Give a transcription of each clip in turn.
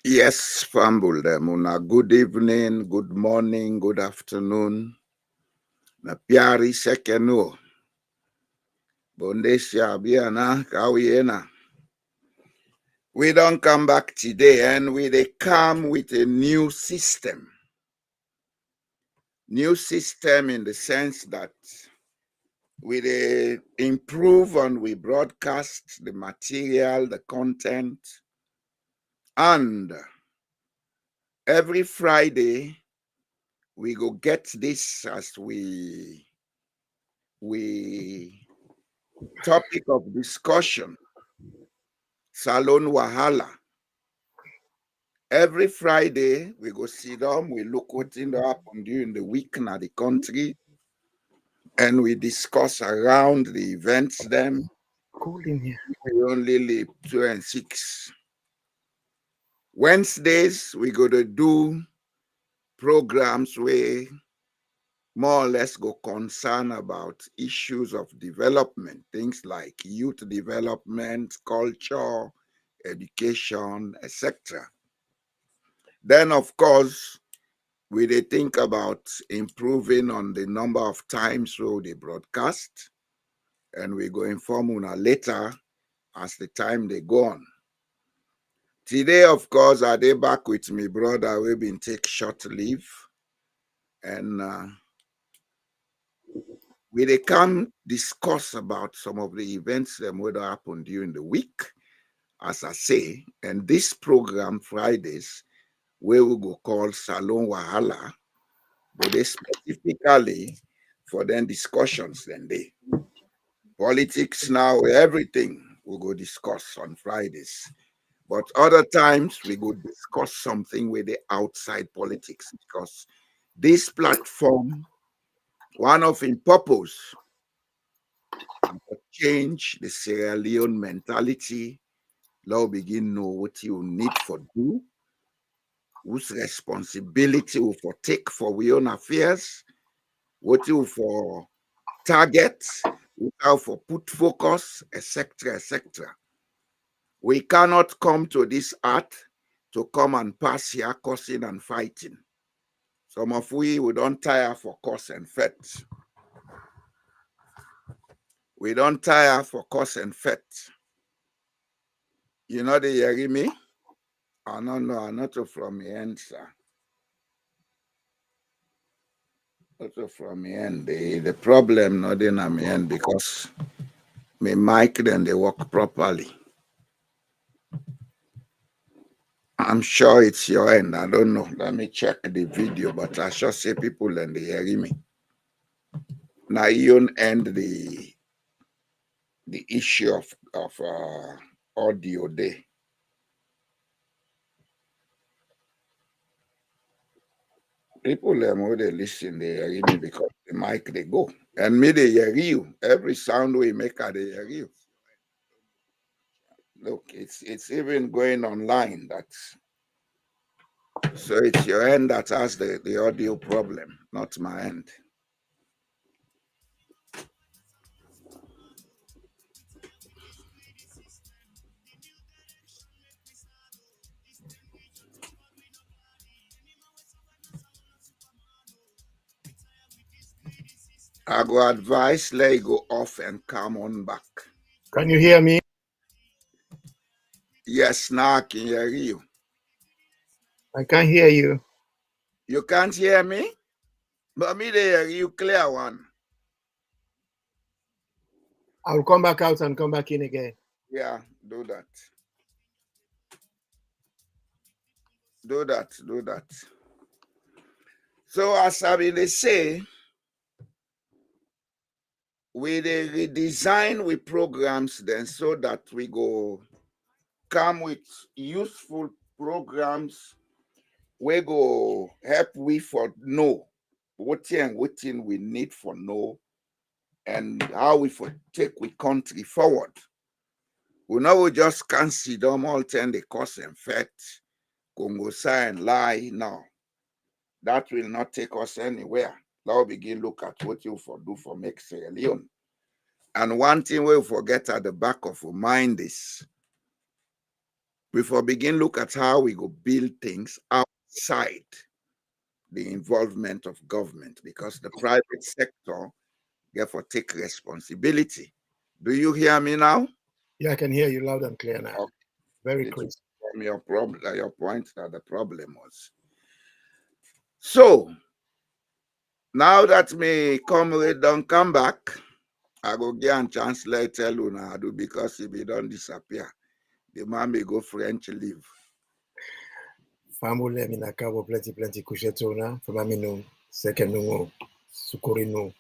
Yes, Fambul Muna. Good evening, good morning, good afternoon. Na piari sekeno. Bondesia biana kawiena. We don't come back today and we come with a new system. New system in the sense that we improve and we broadcast the material, the content, and every Friday we go get this as we topic of discussion, SaLeone Wahala. Every Friday we go sit down, we look what in the happen during the week in the country, and we discuss around the events them. We only live 2 and 6. Wednesdays we go to do programs where more or less go concern about issues of development, things like youth development, culture, education, etc. Then, of course, we dey think about improving on the number of times we they broadcast, and we go inform una later as the time they go on. Today, of course, I dey back with my brother. We've been take short leave, and we dey come discuss about some of the events that would happen during the week, as I say. And this program Fridays, where we go call SaLeone Wahala, but they specifically for them discussions then they politics now, everything we go discuss on Fridays. But other times we go discuss something with the outside politics, because this platform, one of its purpose to change the Sierra Leone mentality. Now begin know what you need for do, whose responsibility will for take for we own affairs, what you for target, how for put focus, etc., etc. We cannot come to this earth to come and pass here cursing and fighting. Some of we don't tire for curse and fight. We don't tire for curse and fight. You know the hearing me? I don't know, I'm not from the end, sir. Not from the end. The problem not in my end because my mic then they work properly. I'm sure it's your end. I don't know. Let me check the video, but I sure say people and they hear me. Now you end the issue of audio there. People who they listen, they hear me because the mic they go. And me they hear you. Every sound we make, they hear you. Look, it's even going online. So it's your end that has the audio problem, not my end. I go advise let you go off and come on back. Can you hear me? Yes, now I can hear you. I can't hear you. You can't hear me? But me they hear you clear one. I'll come back out and come back in again. Yeah, do that. Do that, do that. So as I will say, we dey redesign with programs then so that we go come with useful programs we go help we for know what we need for know and how we for take we country forward. We know we just can't see them all turn the cause and effect, Congo and lie now. That will not take us anywhere. Now begin look at what you for do for make Sierra Leone. And one thing we forget at the back of our mind is we for begin look at how we go build things outside the involvement of government because the private sector therefore take responsibility. Do you hear me now? Yeah, I can hear you loud and clear now. Okay. Very It was crisp. from your problem, your point that the problem was. So now that me comrade don't come back, I go get a chance let tell you now do because if he don't disappear, the man may go French leave. Famule mina kabo plenty kushetona. Famamino second no sukurino.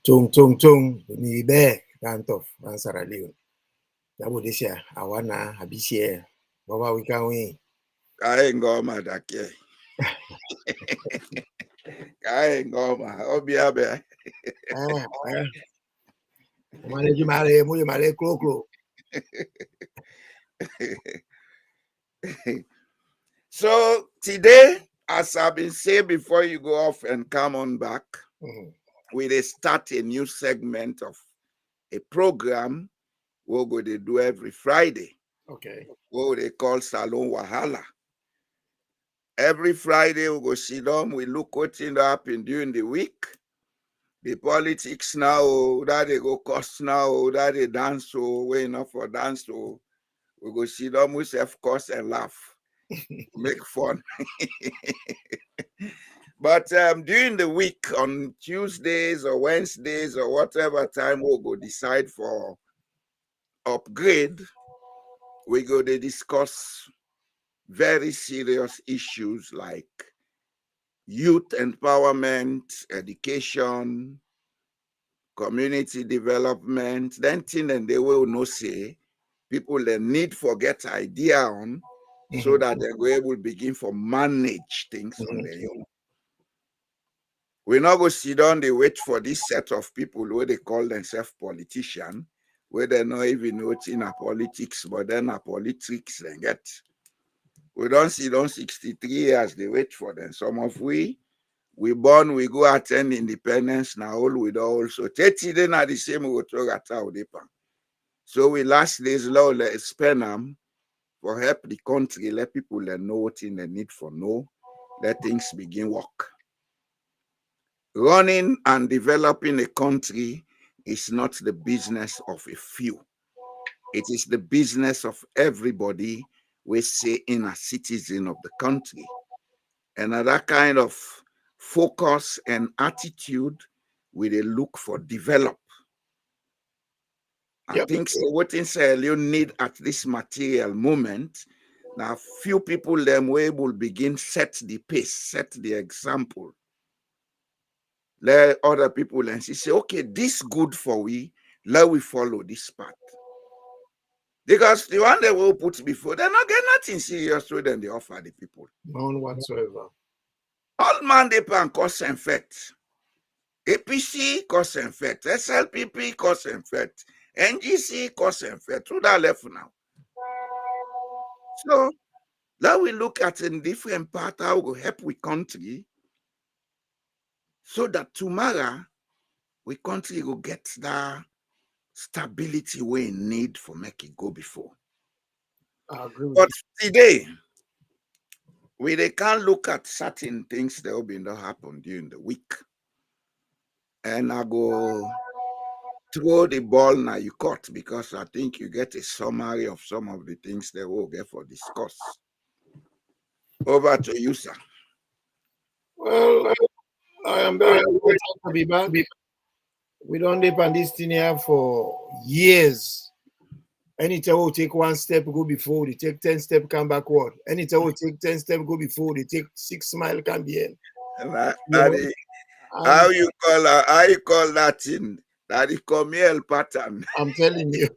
Tung ni be kantof an Sierra Leone. Yabo desha awana habishie. Baba wikawi. Kae ngoma dake. Kae ngoma. Obiabe. Male klo. So today, as I've been saying before you go off and come on back, we dey start a new segment of a program we're going to do every Friday. Okay. What they call SaLeone Wahala. Every Friday we go sit down, we look what happened during the week. The politics now, that they go cost now, that they dance so, we enough for dance so. We go sit down, we self course and laugh, make fun. But during the week, on Tuesdays or Wednesdays or whatever time we'll go decide for upgrade, we go to discuss very serious issues like youth empowerment, education, community development, then thing and they will no say people they need for get idea on so that they go able begin for manage things on their own. We not go sit down, they wait for this set of people where they call themselves politicians, where they not even know it's in a politics, but then a politics they get. We don't sit down 63 years, they wait for them. Some of we born, we go attend independence now, all we do also. 30 days are the same we go at our depan. So we last days law let spend them for help the country, let people know what in the need for know, let things begin work. Running and developing a country is not the business of a few. It is the business of everybody we say in a citizen of the country. And that kind of focus and attitude we they look for develop. I think so what in Sierra Leone need at this material moment. Now few people them way will begin set the pace, set the example. Let other people and say, okay, this good for we, let we follow this path. Because the one they will put before, they're not getting nothing serious with them they offer the people. None whatsoever. All man they pan cause and effect. APC cause and effect. SLPP cause and effect. NGC cause and effect. Who that left now? So now we look at a different part how we help we country so that tomorrow we country will get that stability we need for make it go before. I agree with But today, they can't look at certain things that have been happen during the week. and I go throw the ball now you caught because I think you get a summary of some of the things that we'll get for discuss. Over to you, sir. Well, I am very excited to be back. We don't dip on this thing here for years. Anytime we take one step, go before, they take 10 steps, come backward. Anytime we take 10 steps, go before, they take 6 miles, come behind. How you call that thing? That the Comiel pattern. I'm telling you,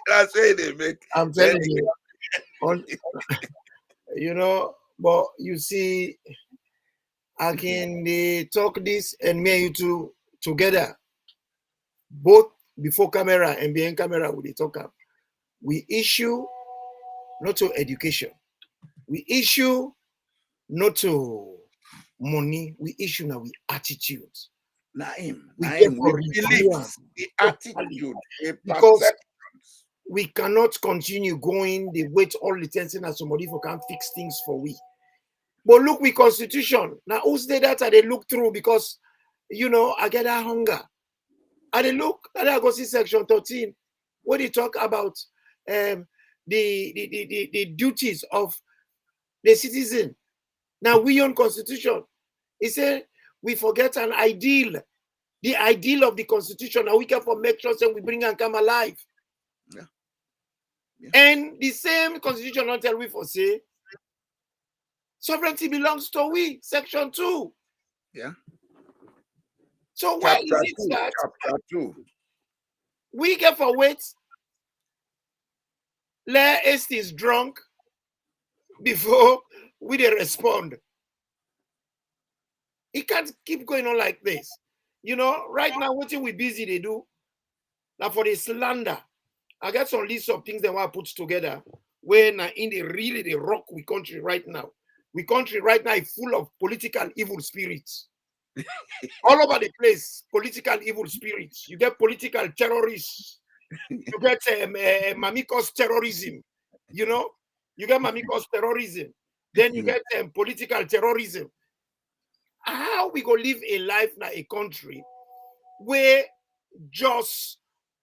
That's why they make. I'm telling you, but you see, I can talk this and me and you two together, both before camera and behind camera, we talk up. We issue not to education. We issue not to money. We issue now with attitudes. Naim, We beliefs, the attitude, because we cannot continue going the wait all the tension as somebody who can't fix things for we. But look, we constitution. Now who's the data they look through because I get that hunger. And they look and I go see section 13 where they talk about the duties of the citizen. Now we on constitution. He said we forget an ideal. The ideal of the constitution. Now we can for make sure that we bring and come alive. Yeah. And the same constitution not tell we for say sovereignty belongs to we, section 2. Yeah. So why is it that chapter 2. We get for wait, let is drunk before we they respond? It can't keep going on like this. Right now, what we busy they do. Now for the slander, I got some list of things that I put together when in the really the rock we country right now. We country right now is full of political evil spirits. All over the place, political evil spirits. You get political terrorists. You get mamikos terrorism. You get mamikos terrorism. Then you get political terrorism. How we go live a life in a country where just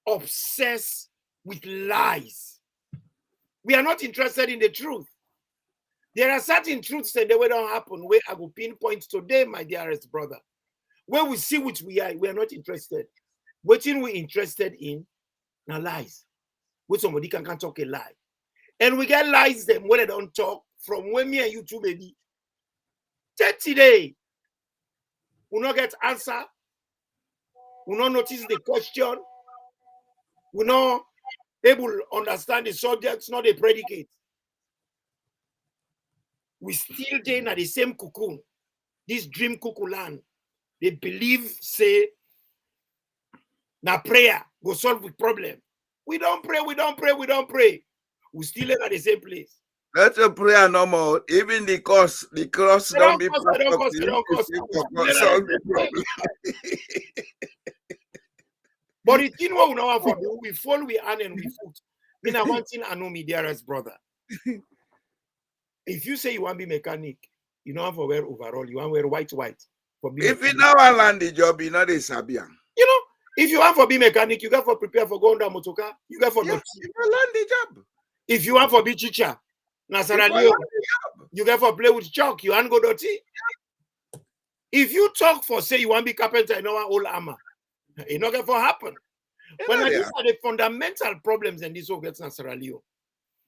obsessed with lies? We are not interested in the truth. There are certain truths that they don't happen where I will pinpoint today, my dearest brother. When we see which we are not interested. What we're interested in now lies. When somebody can talk a lie. And we get lies them when they don't talk from when me and you two baby. 30 days. We not get answer. We not notice the question. We not able to understand the subjects, not the predicate. We still in the same cocoon. This dream cuckoo land. They believe, say, now prayer go solve the problem. We don't pray. We still in the same place. That's a prayer no more. Even the cross don't be part of the solve the problem. But the thing what we know for we fall, we earn and we foot. Then I want thing I know me dearest brother. If you say you want to be mechanic, you don't have to wear overall, you want to wear white. If you now want to land the job, you know the Sabian. If you want to be mechanic, you got to prepare for going down motoka, you got for you land the job. If you want to be teacher, Sierra Leone, you got to play with chalk, you want to go dirty. If you talk for say you want to be carpenter, you know what old armor, it's not going to happen. But these are the fundamental problems in this whole gets in Sierra Leone.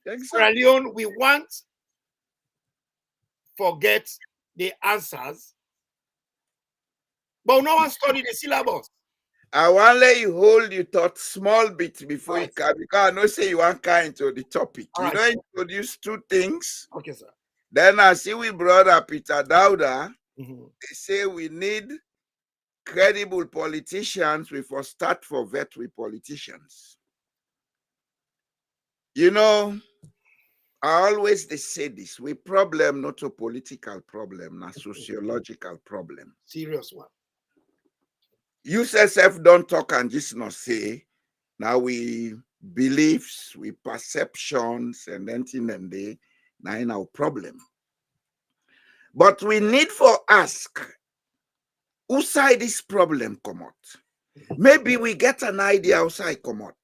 Exactly. Sierra Leone, we want forget the answers, but no one study the syllabus. I want to let you hold your thought small bit before you can, because I know say you want to into the topic. You don't introduce two things. Okay, sir. Then I see we brother Peter Dauda. They say we need credible politicians. We for start for vet with politicians. I always they say this. We problem not a political problem, a sociological problem. Serious one. USSF don't talk and just not say. Now we beliefs, we perceptions, and anything and they now in our problem. But we need for ask outside this problem come out. Maybe we get an idea outside come out,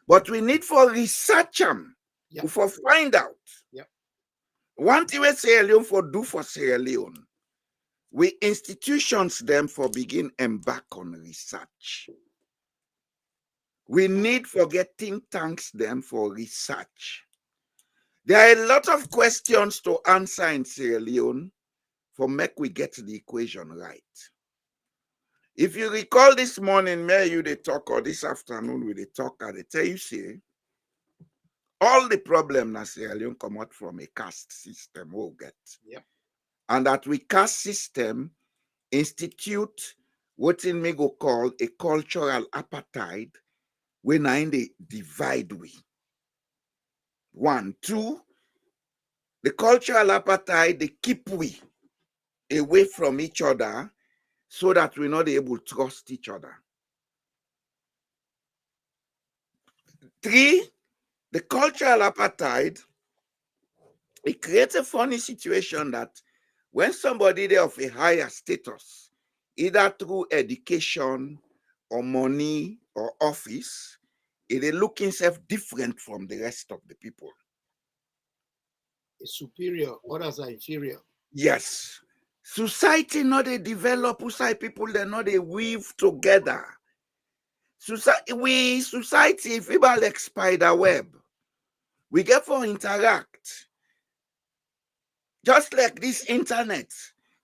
but we need for research them, for find out. One thing we Sierra Leone for do for Sierra Leone, we institutions them for begin embark on research. We need for get think tanks them for research. There are a lot of questions to answer in Sierra Leone for make we get the equation right. If you recall this morning, may you they talk, or this afternoon we they talk, and they tell you say all the problem that Sierra Leone come out from a caste system we'll get. And that we caste system institute what in me go call a cultural apartheid when I they divide we. 1, 2, the cultural apartheid they keep we away from each other so that we're not able to trust each other. 3, the cultural apartheid, it creates a funny situation that when somebody there of a higher status, either through education or money or office, it is looking self different from the rest of the people. Superior, others are inferior. Yes. Society not they develop, society people they not they weave together. Society, if people like spider web, we get for interact. Just like this internet.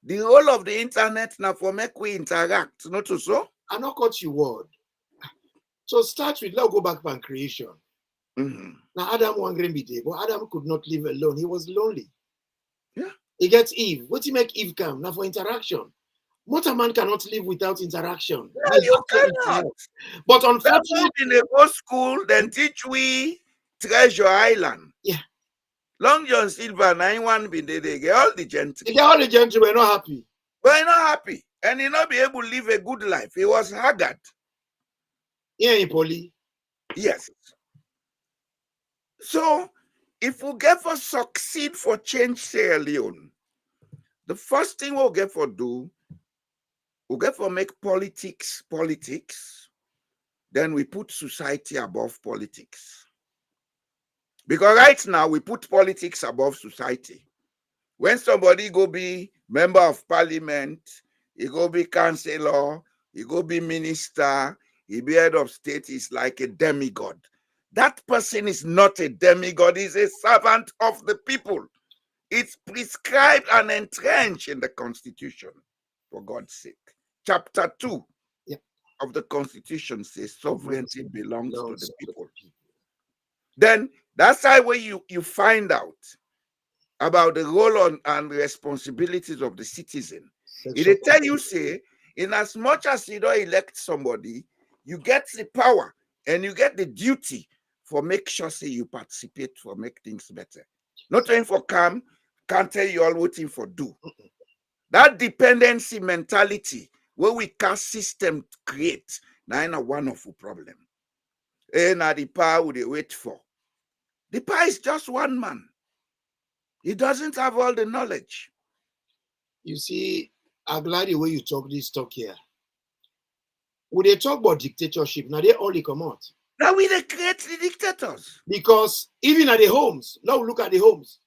The role of the internet now for make we interact, not to so? I not cut you word. So start with, let's go back to creation. Now Adam wondering be there, but Adam could not live alone. He was lonely. Yeah. He gets Eve. What he make Eve come? Now for interaction. Mortal man cannot live without interaction. No, you cannot. But unfortunately, in a go school, then teach we Treasure Island. Yeah. Long John Silver, 91 be there, they get all the gentlemen. All the gentlemen were not happy. But not happy. And he not be able to live a good life. He was haggard. Yeah, in Poly. Yes. So, if we get for succeed for change Sierra Leone, the first thing we'll get for do, we'll get for make politics, then we put society above politics. Because right now, we put politics above society. When somebody go be member of parliament, he go be councillor, he go be minister, he be head of state, he's like a demigod. That person is not a demigod, he's a servant of the people. It's prescribed and entrenched in the Constitution, for God's sake. Chapter 2 of the Constitution says sovereignty belongs to the people. Then that's how where you find out about the role and responsibilities of the citizen. It tell you say, in as much as you don't elect somebody, you get the power and you get the duty for make sure say you participate for make things better. Not only for come, can't tell you all what thing for do. That dependency mentality where we caste system create, now in a wonderful problem. And the power would they wait for. The power is just one man. He doesn't have all the knowledge. You see, I'm glad the way you talk this talk here. When they talk about dictatorship, now they only come out. Now we they create the dictators. Because even at the homes, now look at the homes.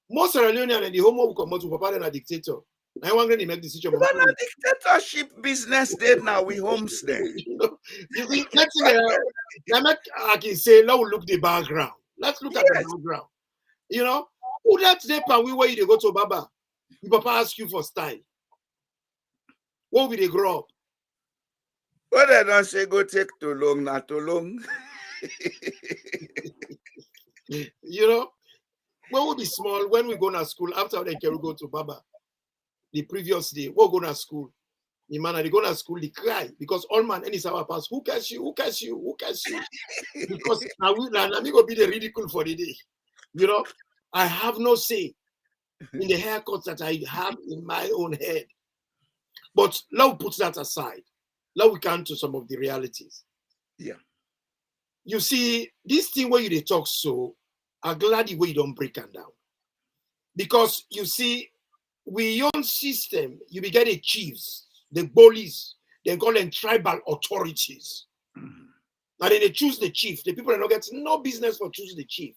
Most Sierra Leoneans and the home will come out to papa and a dictator. I want to make decision. But a dictatorship business there now we homes there. You see, next thing I can say, now look the background. Let's look at the background. You know, who that day and we where you go to Baba? Your papa ask you for style. What will they grow up? What I don't say go take too long, not too long. You know, when we be small, when we go to school, after they can go to Baba, the previous day, we'll go to school. The man, they go to school, they cry because all man, any hour pass, who catch you, who catch you, who catch you? Because now we go be the ridicule for the day. You know, I have no say in the haircuts that I have in my own head. But now put that aside. Now we come to some of the realities. Yeah. You see, this thing where you talk so, I'm glad the way you don't break them down. Because you see, we own system, you be getting chiefs. the bullies, they call them tribal authorities. Now then they choose the chief. The people are not getting no business for choosing the chief.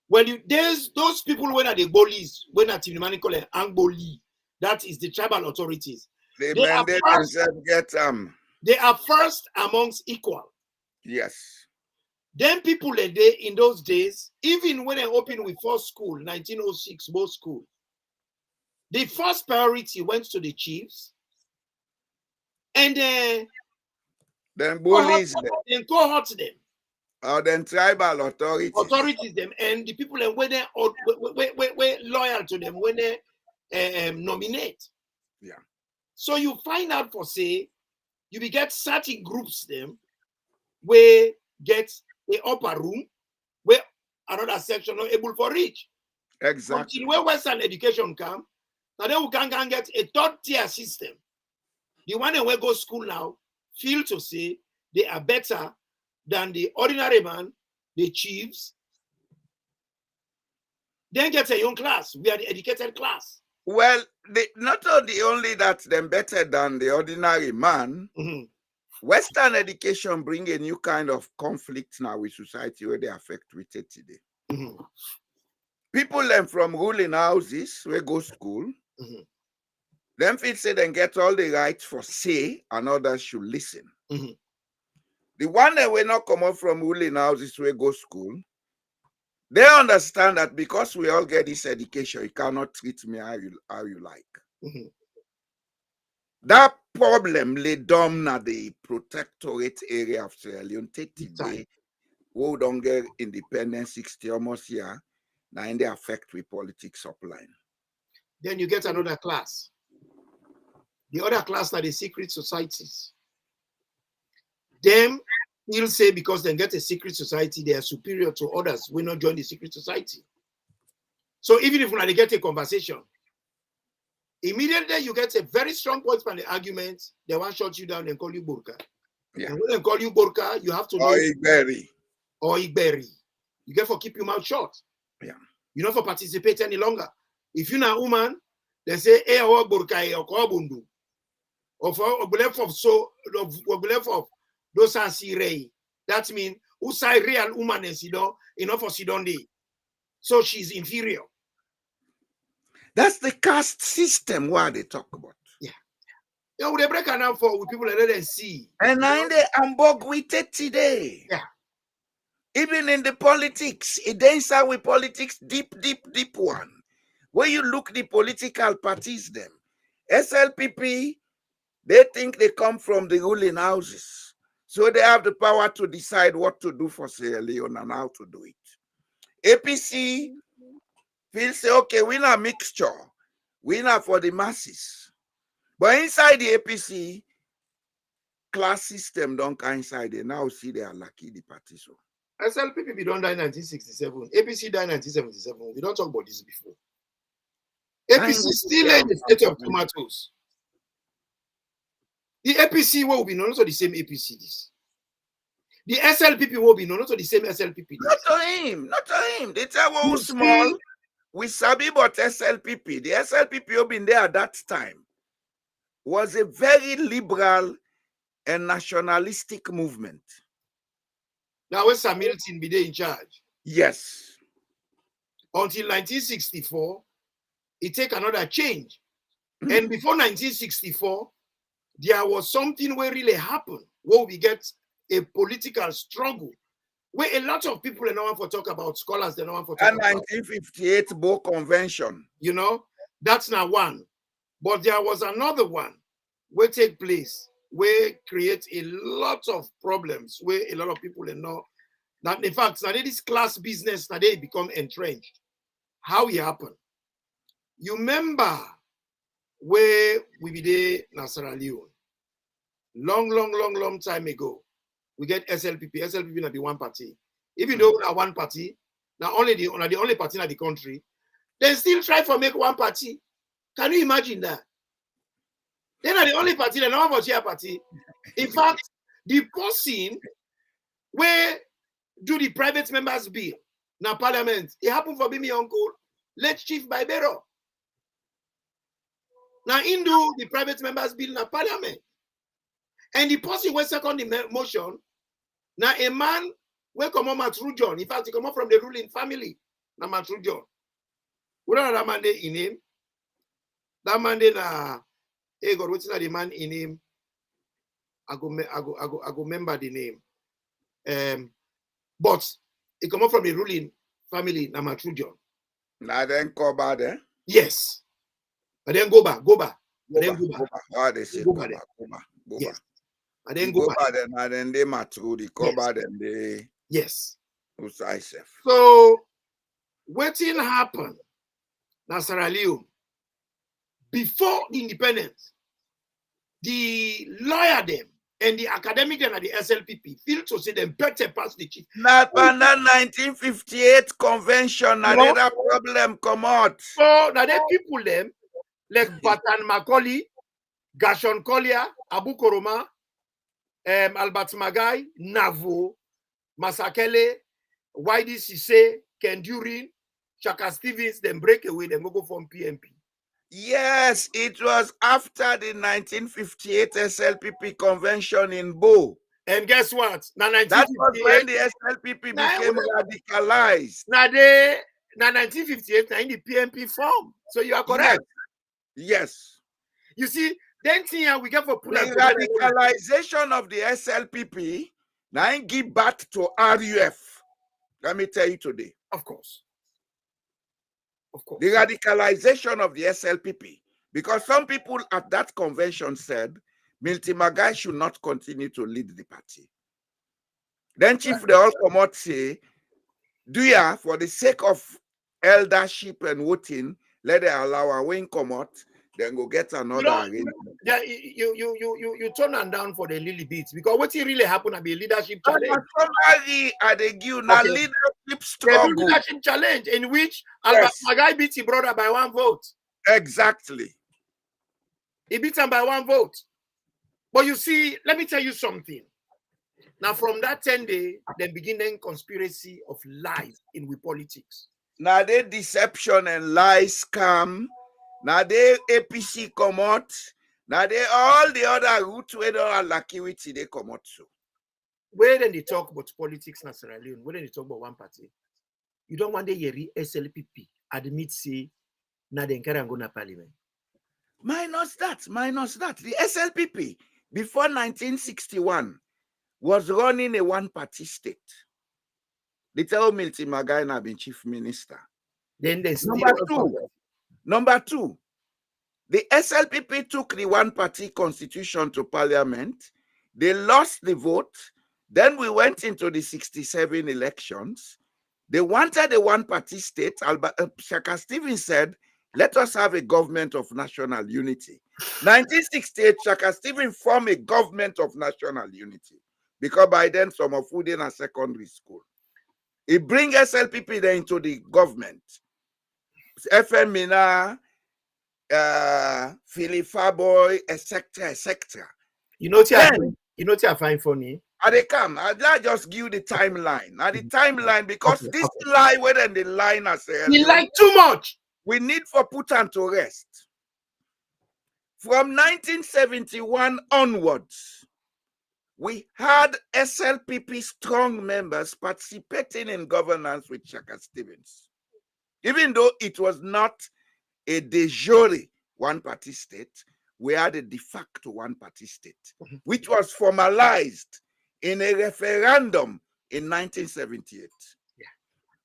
Well, there's those people when are the bullies, when are Timimani call it Angboli, that is the tribal authorities. They mandate themselves get They are first amongst equal. Yes. Then people in those days, even when they opened with first school, 1906, most school, the first priority went to the chiefs, and then bullies them. Then cohort them. Or then tribal authorities Them, and the people when they loyal to them, when they nominate. Yeah. So you find out for say, you will get certain groups them where get a upper room where another section not able for reach. Exactly. Until where Western education come, now then we can get a third tier system. The one that will go school now feel to say they are better than the ordinary man, the chiefs. Then get a young class. We are the educated class. Well, not only that them better than the ordinary man, Western education bring a new kind of conflict now with society where they affect with it today. People learn from ruling houses where go school. Them feel say they get all the rights for say and others should listen. The one that will not come up from ruling houses where go school, they understand that because we all get this education, you cannot treat me how you like. That problem lay down at the protectorate area of Sierra Leone today. We don't get independence 60 almost year. Now in the affect with politics upline. Then you get another class. The other class are the secret societies. Them will say because they get a secret society, they are superior to others. We not join the secret society. So even if they get a conversation, immediately you get a very strong point from the argument. They want to shut you down and call you Burka. Yeah. And when they call you Burka, you have to know. Or Igberi. You get for keep your mouth shut. Yeah. You don't for participate any longer. If you're not a woman, they say, "Hey, or Burka, or Kobundu." Or for belief of those are Sirei. That means who say real woman is enough for Sidondi. So she's inferior. That's the caste system what they talk about. Yeah. Yeah, they break it down for with people that they see. And now they ambog with it today. Yeah. Even in the politics, it ends out with politics deep one. Where you look the political parties them. SLPP, they think they come from the ruling houses. So they have the power to decide what to do for Sierra Leone and how to do it. APC feels say, okay, we're not mixture. We're not for the masses. But inside the APC, class system don't come inside. They now see they are lucky the party. So SLPP don't die in 1967. APC died in 1977. We don't talk about this before. APC still in the state of tomatoes. The APC will be known as the same APC. The SLPP will be known as the same SLPP. Not to him. They tell one small. We sabi about SLPP. The SLPP who been there at that time was a very liberal and nationalistic movement. Now when Sam Milton be there in charge? Yes. Until 1964, it take another change. And before 1964, there was something where really happened, where we get a political struggle, where a lot of people are not want to talk about, scholars they don't want to talk about. 1958 Bo Convention. You know, that's not one. But there was another one where take place, where create a lot of problems, where a lot of people are not. That in fact, now this class business, now they become entrenched. How it happened? You remember where we be there in Sierra Leone? Long time ago. We get SLPP. SLPP not be one party. Even though na one party, now only the only party in the country, they still try to make one party. Can you imagine that? They are the only party, they're not about party. In fact, the person where do the private members bill now parliament, it happened for me uncle, late Chief Bibero. Now, Hindu, the private members bill in parliament. And the person who second the motion, now a man will come on Matrujon. In fact, he come up from the ruling family. Now Matrujon. What are that man in him? That man na hey God, what's the man in him? I go remember the name. But he come up from the ruling family, na Matrujon. Now then Koba there. Yes. And then go back. How they say Koba. Yes. And then go back. And then they matru the Koba, then they yes. Usaiself. So what happened now Sierra Leone before the independence, the lawyer them and the academic and the SLPP feel to say them better pass the chief. Not when that 1958 convention, no. That problem come out. So now they people them like Batan Macaulay, Gashon Collier, Abu Koroma, Albert Magai, Navo, Masakele, Widi Sise, Kendurin, Shaka Stevens, then break away, then go from PMP. Yes, it was after the 1958 SLPP convention in Bo. And guess what? That was when the SLPP became radicalized. Now 1958, now in the PMP form. So you are correct. Yes. You see, then here we get for the radicalization of the SLPP now give birth to RUF. Let me tell you today. Of course. The radicalization of the SLPP, because some people at that convention said Milty Magai should not continue to lead the party. Then Chief they all come out say, do ya for the sake of eldership and voting, let it allow a wing come out, then go get another arrangement. Yeah, you turn them down for the lily beats because what really happened to be a leadership challenge. Somebody at the give now leadership struggle. Leadership challenge in which Albert Magai beat his brother by 1 vote. Exactly. He beat him by 1 vote. But you see, let me tell you something. Now, from that 10 day, then beginning conspiracy of lies in with politics. Now they deception and lies scam. Now they APC come out. Now they all the other route where they are lucky with they come out so. Where then they talk about politics in Sierra Leone, where then they talk about one party. You don't want the Yeri SLPP admit say na den carry go na parliament. Minus that. The SLPP before 1961 was running a one-party state. They tell Milty Magai have been chief minister. Then they Number two, the SLPP took the one-party constitution to parliament. They lost the vote. Then we went into the 67 elections. They wanted a one-party state. Shaka Stevens said, let us have a government of national unity. 1968, Shaka Stevens formed a government of national unity because by then some of who in a secondary school. He bring SLPP then into the government. FM Mina, Philip Farboy, etc. You know what I find funny? They come. I'll just give you the timeline. Now the timeline, because this lie whether the line as he like too much. We need for put on to rest. From 1971 onwards, we had SLPP strong members participating in governance with Shaka Stevens. Even though it was not a de jure one-party state, we had a de facto one-party state, which was formalized in a referendum in 1978. Yeah.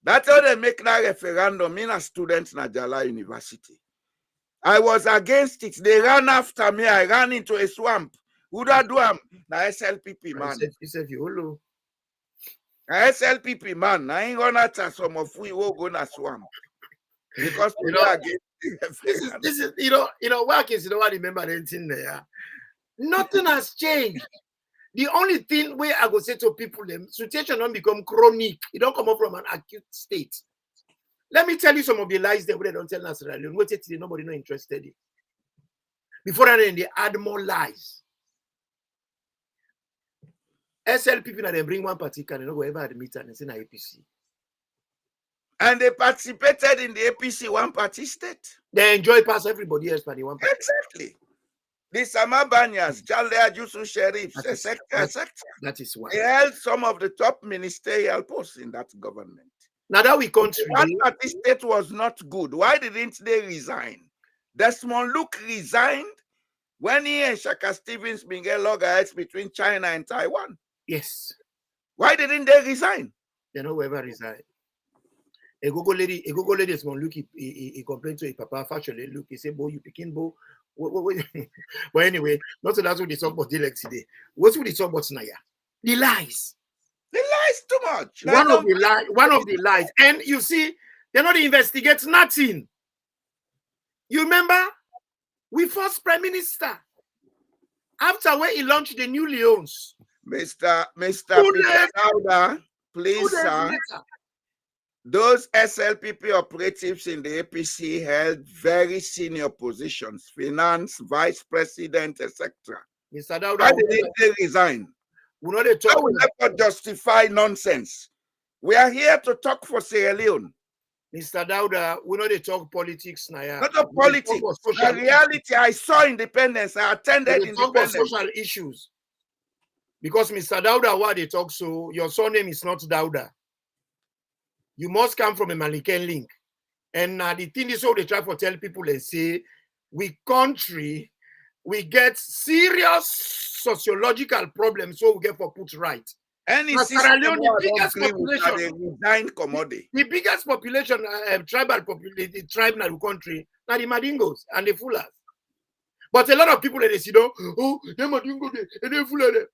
That's how they make that referendum in a student in Ajala University. I was against it. They ran after me. I ran into a swamp. Who that do am? Na SLPP man. You said you hello. Na SLPP man. I ain't gonna tell some of we will go na swamp. Because we are against this is you know workers, you know what I remember anything there. Nothing has changed. The only thing where I go say to people, them situation don't become chronic. It don't come up from an acute state. Let me tell you some of the lies that they don't tell us. Wait till nobody not interested in. Before that, they add more lies. SLPP now they bring one party can not go ever admit and say na APC. And they participated in the APC one-party state. They enjoy past everybody else by the one party. Exactly. The Samabanyas, Jalea Jusu Sheriffs, etc., etc. That is why. They held some of the top ministerial posts in that government. Now that we country, One-party state was not good. Why didn't they resign? Desmond Luke resigned when he and Shaka Stevens began loggerheads between China and Taiwan. yes, Why didn't they resign? they know whoever resign. A Google lady is going to look, he complained to a papa, factually, look, he said, Bo, you picking Bo. But anyway, not so that's what they talk about the today. What's what they talk about Naya? The lies. They lies too much. One of the lies. And you see, they're not investigate nothing. You remember? We first Prime Minister. After when he launched the new Leones. Mr. Peter Dauda, please, sir. Those SLPP operatives in the APC held very senior positions, finance, vice president, etc. Mr. Dauda, why did they resign? We know they talk. I will never justify nonsense. We are here to talk for Sierra Leone. Mr. Dauda, we know they talk politics now. Not of politics. The reality, I saw independence. I attended independence. Talk about social issues. Because Mr. Dauda, what they talk, so your surname is not Dauda. You must come from a Malikan link. And the thing is how they try to tell people and say, we country, we get serious sociological problems, so we get for put right. Any Sierra Leone, the biggest population, the biggest population, tribal population, the tribe in the country, now the Madingos and the Fullers. But a lot of people they see, oh, the Madingo, they Fuller.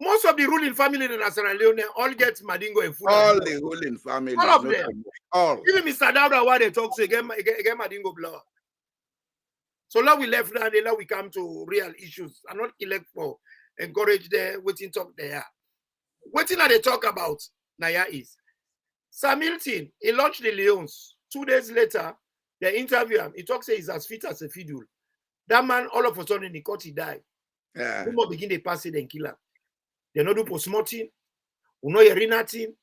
Most of the ruling family in Sierra Leone all get Madingo and Fuller. All the ruling family. All of them. All. Even Mr. Dauda, what they talk to again Madingo blood. So now we left and now we come to real issues and not elect for encourage the waiting talk there. Waiting that they talk about Naya is Sam Hilton, he launched the Leones. 2 days later, they interview him. He talks he's as fit as a fiddle. That man, all of a sudden, he died. Yeah. People begin to pass it and kill him. They not do post-mortem. We know hear nothing.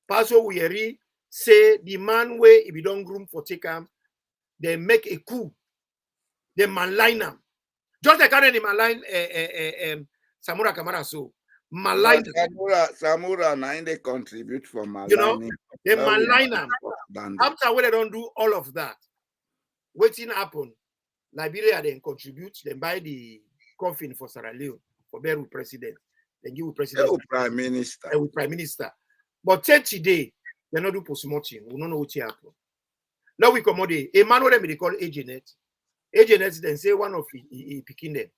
Pass what we hear say the man way if you don't groom for take him, they make a coup. They malign him. Just like how they malign Samura Kamara so. Malign Samura now they contribute for maligning. You know, they malign him. After when they don't do all of that, waiting happen. Liberia then contribute, then buy the coffin for Sierra Leone for bear with president. Then give with president. Prime Minister. With Prime Minister. But 30 days, they not do post-mortem. We don't know what happened. Now we come on a man what they call Agenet. Agenet then say one of he picking them.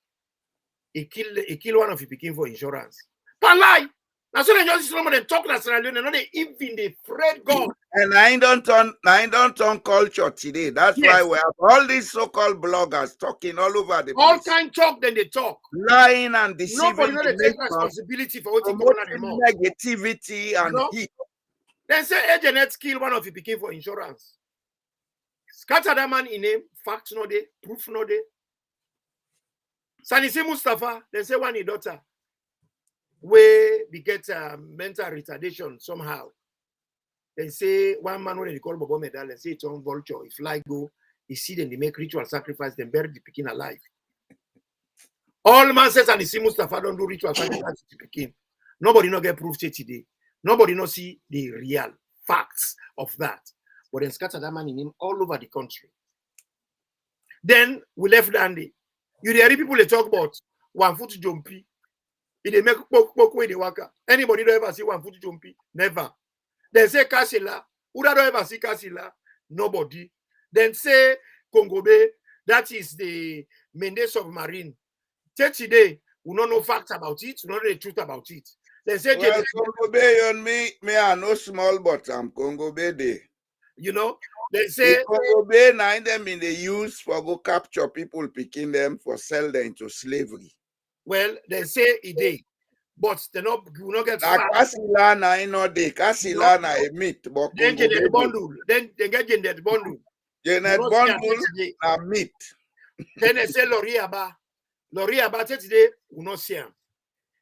He kill one of the picking for insurance. But lie. Now so they just them talk to Sierra Leone, and they even they afraid God. And I don't turn culture today. That's why we have all these so-called bloggers talking all over the place. All kind talk, then they talk. Lying and deceiving. Nobody know they take responsibility for what going on anymore. Negativity and heat. Then say Agenet kill one of the picking for insurance. Scatter that man in name, facts no day, proof no day. Sanisi Mustafa, they say one daughter, where we get mental retardation somehow. They say one man when they call Bobo Medal and say it's on vulture. If fly go, he see them, they make ritual sacrifice, then bury the picking alive. All man says Sanisi Mustafa don't do ritual sacrifice to the picking. Nobody no get proof today. Nobody no see the real facts of that. But then scatter that man in him all over the country. Then we left Dandy. You hear people they talk about 1 foot jumpy. If they make poke way they waka. Anybody don't ever see 1 foot jumpy? Never. Then say Kasila. Who don't ever see Kasila? Nobody. Then say Congo Bay. That is the Mende submarine. 30 days, we don't know facts about it. We don't know the truth about it. They say Congo Bay on me are no small, but I'm Congo Bay Day. You know, they say Congo Bay now them in the use for go capture people, picking them for sell them into slavery. Well, they say it day, but they not will not get Kasila na no day. Kasila na a meat, but then Janet bundle. Then they get Janet bundle. Janet bundle na meat. Then they say Loriaba 30 days will not see him.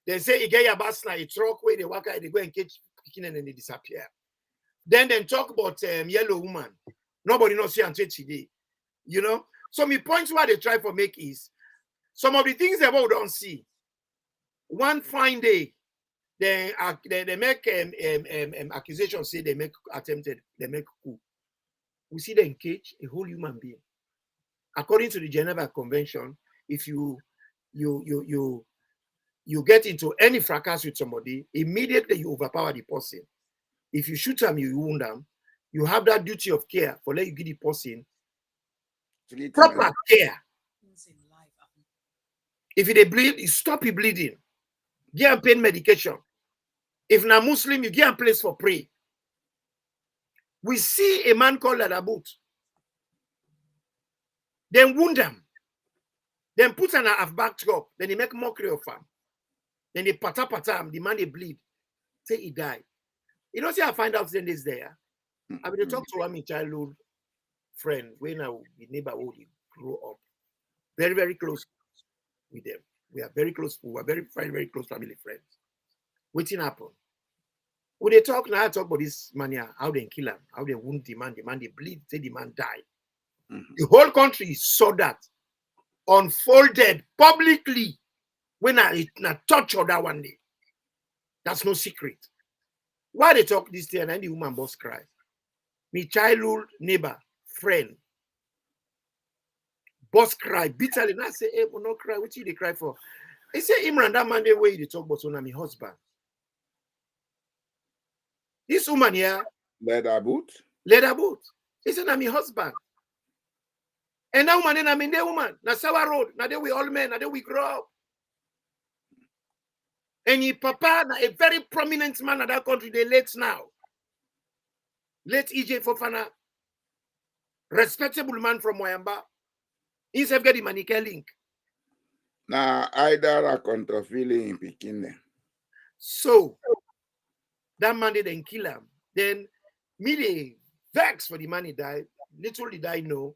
They say he get your bus na a truck where they walk out, they go and catch picking and then they disappear. Then talk about yellow woman. Nobody knows see until today. You know? So my points what they try to make is some of the things that we don't see. One fine day, they make accusations, say they make attempted, they make coup. We see them cage a whole human being. According to the Geneva Convention, if you get into any fracas with somebody, immediately you overpower the person. If you shoot them, you wound them. You have that duty of care for let you give the person proper care. If they bleed, you stop the bleeding. Give them pain medication. If not Muslim, you give them place for pray. We see a man called Ladabut. Then wound them. Then put an half backdrop. Then they make mockery of him. Then they pata him. The man they bleed. Say he died. You know, see, I find out then this there. I mean, talk to my childhood friend when I the neighborhood grew up. Very, very close with them. We are very close. We are very, very, very close family friends. What's happened? When they talk now, I talk about this man here, how they kill him, how they wound the man they bleed, say the man died. The whole country saw that unfolded publicly when I touch on that one day. That's no secret. Why they talk this day and the woman boss cry? My childhood neighbor, friend, boss cry bitterly. And I say, hey, but no cry. What you they cry for? He say, Imran, that man, the way they talk about my husband. This woman here, Leather boot. He said, I'm my husband. And that woman, then I'm in the woman. Now, Sawa Road, now they we all men, now they we grow up. And your papa, now a very prominent man in that country, they late now. Late EJ Fofana, respectable man from Wayamba. He's have got the Manike link. Now, either a controversy in Pekin. So, that man didn't kill him. Then, me they vex for the man he died. Little did I know,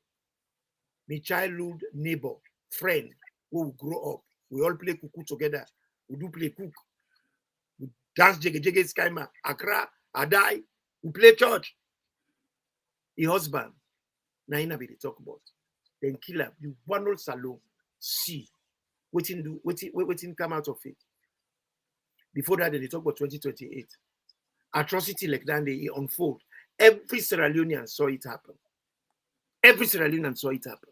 my childhood neighbor, friend, who will grow up. We all play cuckoo together. We do play cook. We dance jege skima, Accra, Adai. We play church. The husband, now he be talk about. Then kill him. You one old SaLeone. See, waiting come out of it. Before that, they talk about 2028. Atrocity like that, they unfold. Every Sierra Leonean saw it happen. Every Sierra Leonean saw it happen.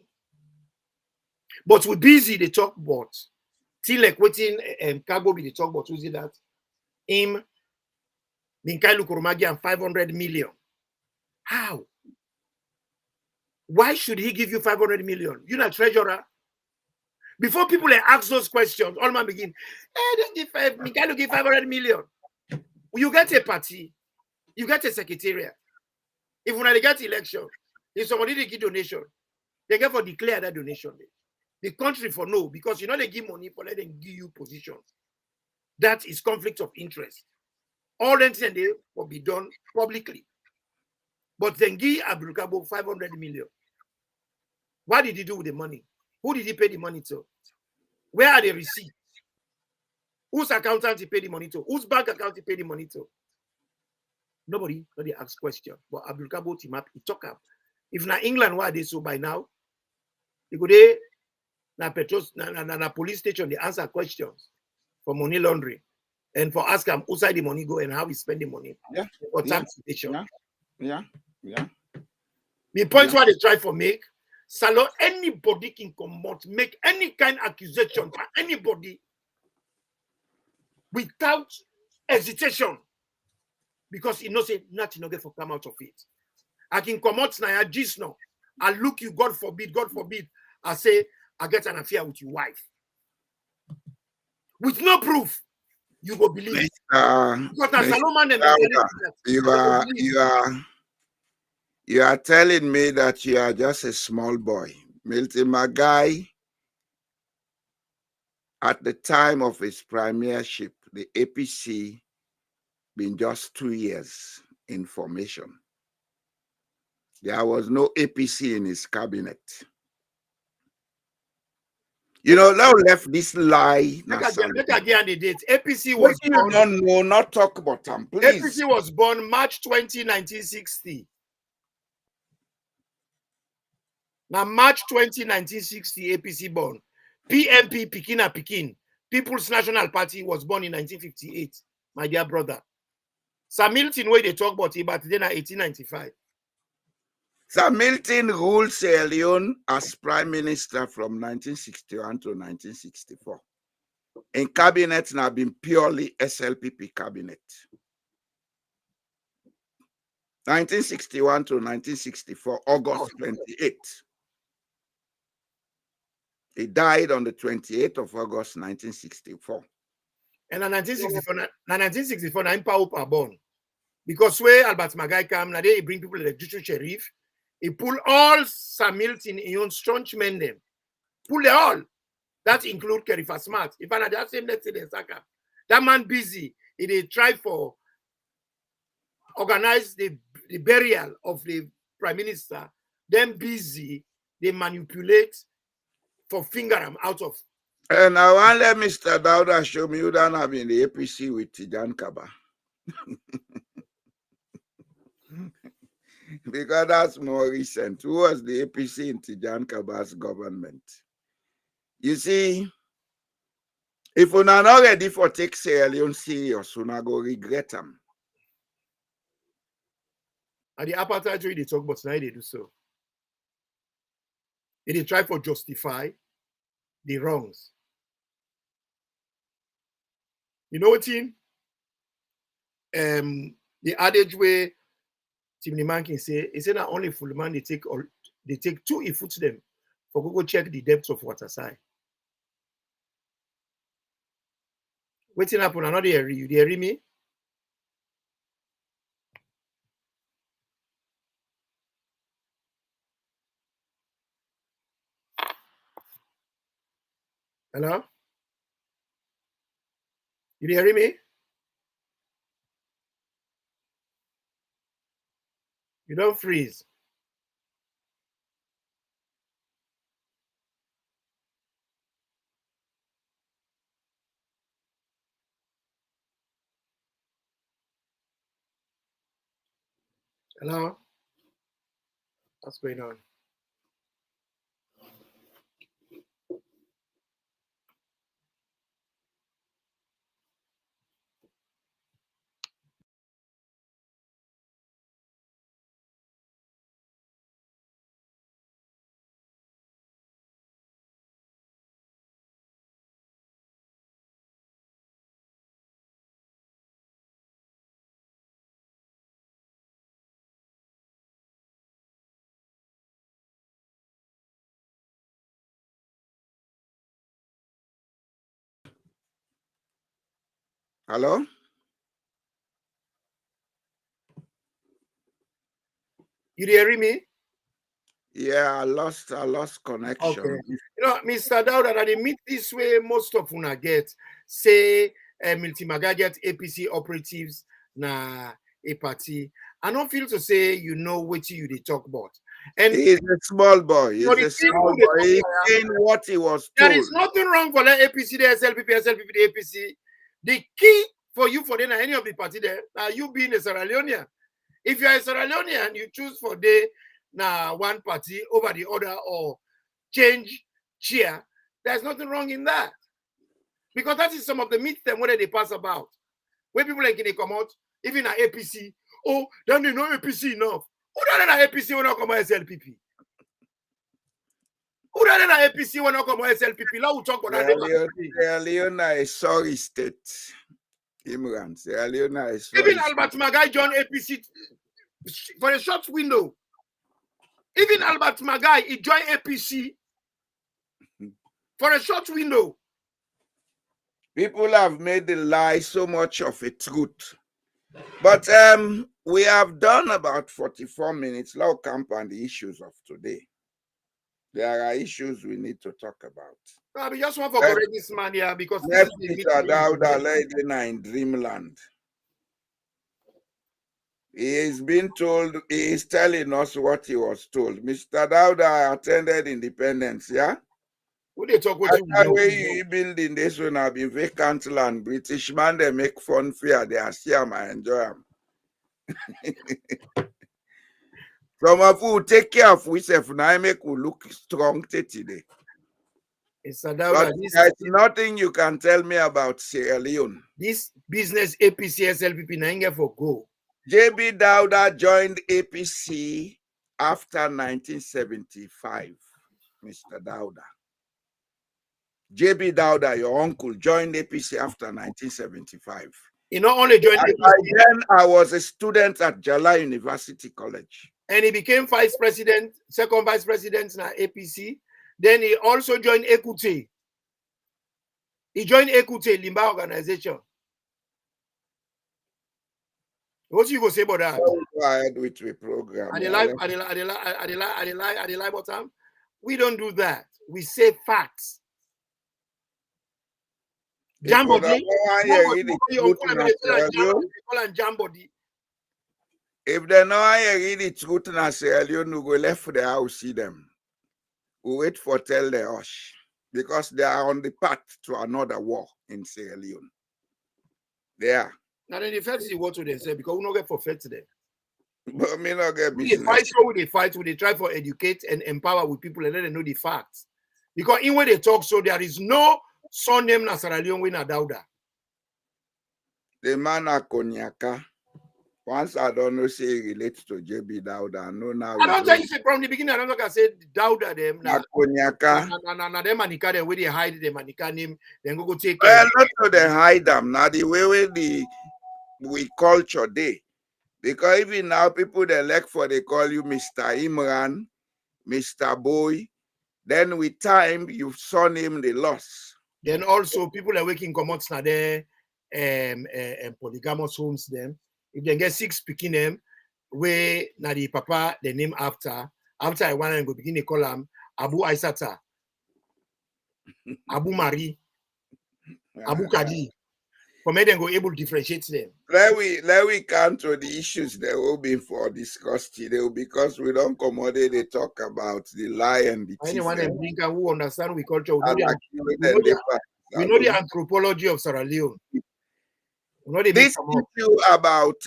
But we're busy, they talk about. Till like waiting, Cargo be they talk about, who's that? Him, Minkailu Kurumagi and 500 million. How? Why should he give you 500 million? You're not treasurer. Before people ask those questions, all man begin, Minkailu give 500 million. You get a party, you get a secretariat. If when they get election, if somebody they give donation, they get for declare that donation. The country for no, because you know they give money for let them give you positions. That is conflict of interest. All them things they will be done publicly. But then give Abdul Kabo 500 million. What did he do with the money? Who did he pay the money to? Where are the receipts? Whose accountant he paid the money to? Whose bank account he paid the money to? Nobody asks questions. But Abdul Kabo Timap, he talk up. If na England, why are they so by now? They go there, na police station, they answer questions for money laundering and for ask him who side the money go and how he spend the money. Yeah. For tax evasion. Yeah. The point why they try for make, SaLeone, anybody can come out, make any kind of accusation for anybody without hesitation. Because he knows say nothing get for come out of it. I can come out now, just now. I look you, God forbid. I say, I get an affair with your wife. With no proof, you go believe. You are telling me that you are just a small boy. Milton Magai, at the time of his premiership, the APC been just 2 years in formation. There was no APC in his cabinet. You know, now left this lie. Make again the date. APC What was do you born. not know? Not talk about them, please. APC was born March 20, 1960. Now, March 20, 1960, APC born. PMP, Pikina Pikin, People's National Party, was born in 1958, my dear brother. Sir Milton, where they talk about it, but then 1895. Sir Milton ruled Sierra Leone as Prime Minister from 1961 to 1964. In cabinet now been purely SLPP cabinet. 1961 to 1964, August 28th. He died on the 28th of August, 1964. And in 1964, I'm Paupa born. Because where Albert Magai came, now they bring people like Juchu Sheriff, he pull all Sir Milton in own staunch men them. Pull them all. That include Kerifa Smart. If I had that same let's say the Saka. That man busy. He they try for organize the burial of the Prime Minister. Them busy, they manipulate for finger him out of. And I want to let Mr. Dauda show me who done have in the APC with Tijan Kaba. Because that's more recent. Who was the APC in Tijan Kaba's government? You see, if you're not ready for take Sierra Leone serious, you're not going to regret them. And the apartheid way they talk about now they do so. They try for justify the wrongs. You know what, team? The adage way Tim Liman can say, he said not only full man they take 2 if foot them for go check the depth of water side. Waiting happen, another hear you. They hear me? Hello? You hear me? You don't freeze. Hello? What's going on? Hello? You hear me? Yeah, I lost connection. Okay. You know, Mr. Dauda, that they meet this way, most of una get, say, Multimaga get APC operatives na a party. I don't feel to say you know what you they talk about. And he's a small boy. He's a small boy. He's saying what he was told. There is nothing wrong for the APC, the SLPP, the APC. The key for you for them, any of the party there, you being a Sierra Leonean. If you are a Sierra Leonean, you choose for the one party over the other or change chair. There's nothing wrong in that. Because that is some of the myths them where they pass about. Where people like they come out, even at APC, oh, then they know APC enough. Who don't know APC when I come out SLPP? Who don't know APC when I come out SLPP? Now we talk about that. Sierra Leone is sorry state. Imran, Sierra Leone is sorry. Even Albert Magai joined APC for a short window. Even Albert Magai, he joined APC for a short window. People have made the lie so much of a truth. But we have done about 44 minutes. Now camp on the issues of today. There are issues we need to talk about. No, we just want to correct this man here because let Mr. Dauda lady in dreamland. He is being told, he is telling us what he was told. Mr. Dauda attended Independence, yeah? Who they talk what That's you the know? way you building this one have been vacant land. British man, they make fun fear. They are see them, I enjoy them. Some of you take care of yourself now, make you look strong today. It's But Dauda. there's nothing you can tell me about Sierra Leone. This business APC SLPP na for go. JB Dauda joined APC after 1975, Mr. Dauda. JB Dauda, your uncle, joined APC after 1975. He not only joined And APC, by then, I was a student at Jala University College. and he became vice president, second vice president na APC. Then he also joined Ekute. He joined Ekute, Limba organization. What you go say about that? Go ahead with the program. And they lie about them. We don't do that. We say facts. Jambody. If they know I read the truth in Sierra Leone, we go left for the house, see them. We wait for tell the hush. Because they are on the path to another war in Sierra Leone. They are. Now then the first is what they say because we don't get for faith today. But me not get We business. fight so they fight, they try for educate and empower with people and let them know the facts. Because in when they talk, so there is no son named Sierra Leone with Dauda. The man a Konyaka. Once I don't know say he relates to JB Dauda, I know now. I don't tell you from the beginning, I don't know I said Dauda them. Konyaka. Na them manika them where they hide the manika name, then go take Well, not so they hide them. Now the way we culture day. Because even now people they elect for they call you Mr. Imran, Mr. Boy. Then with time you saw him the loss. Then also people are working commons na there polygamous homes them. If they get 6 picking them, where na the papa the name after I want to go begin to call him Abu Aisata, Abu Mari, Abu Kadi. For me, then go able to differentiate them. Let we come to the issues that will be for discussed today because we don't accommodate they talk about the lie and the thief. Anyone in Blinka who understand we culture, we know the anthropology of Sierra Leone. This issue about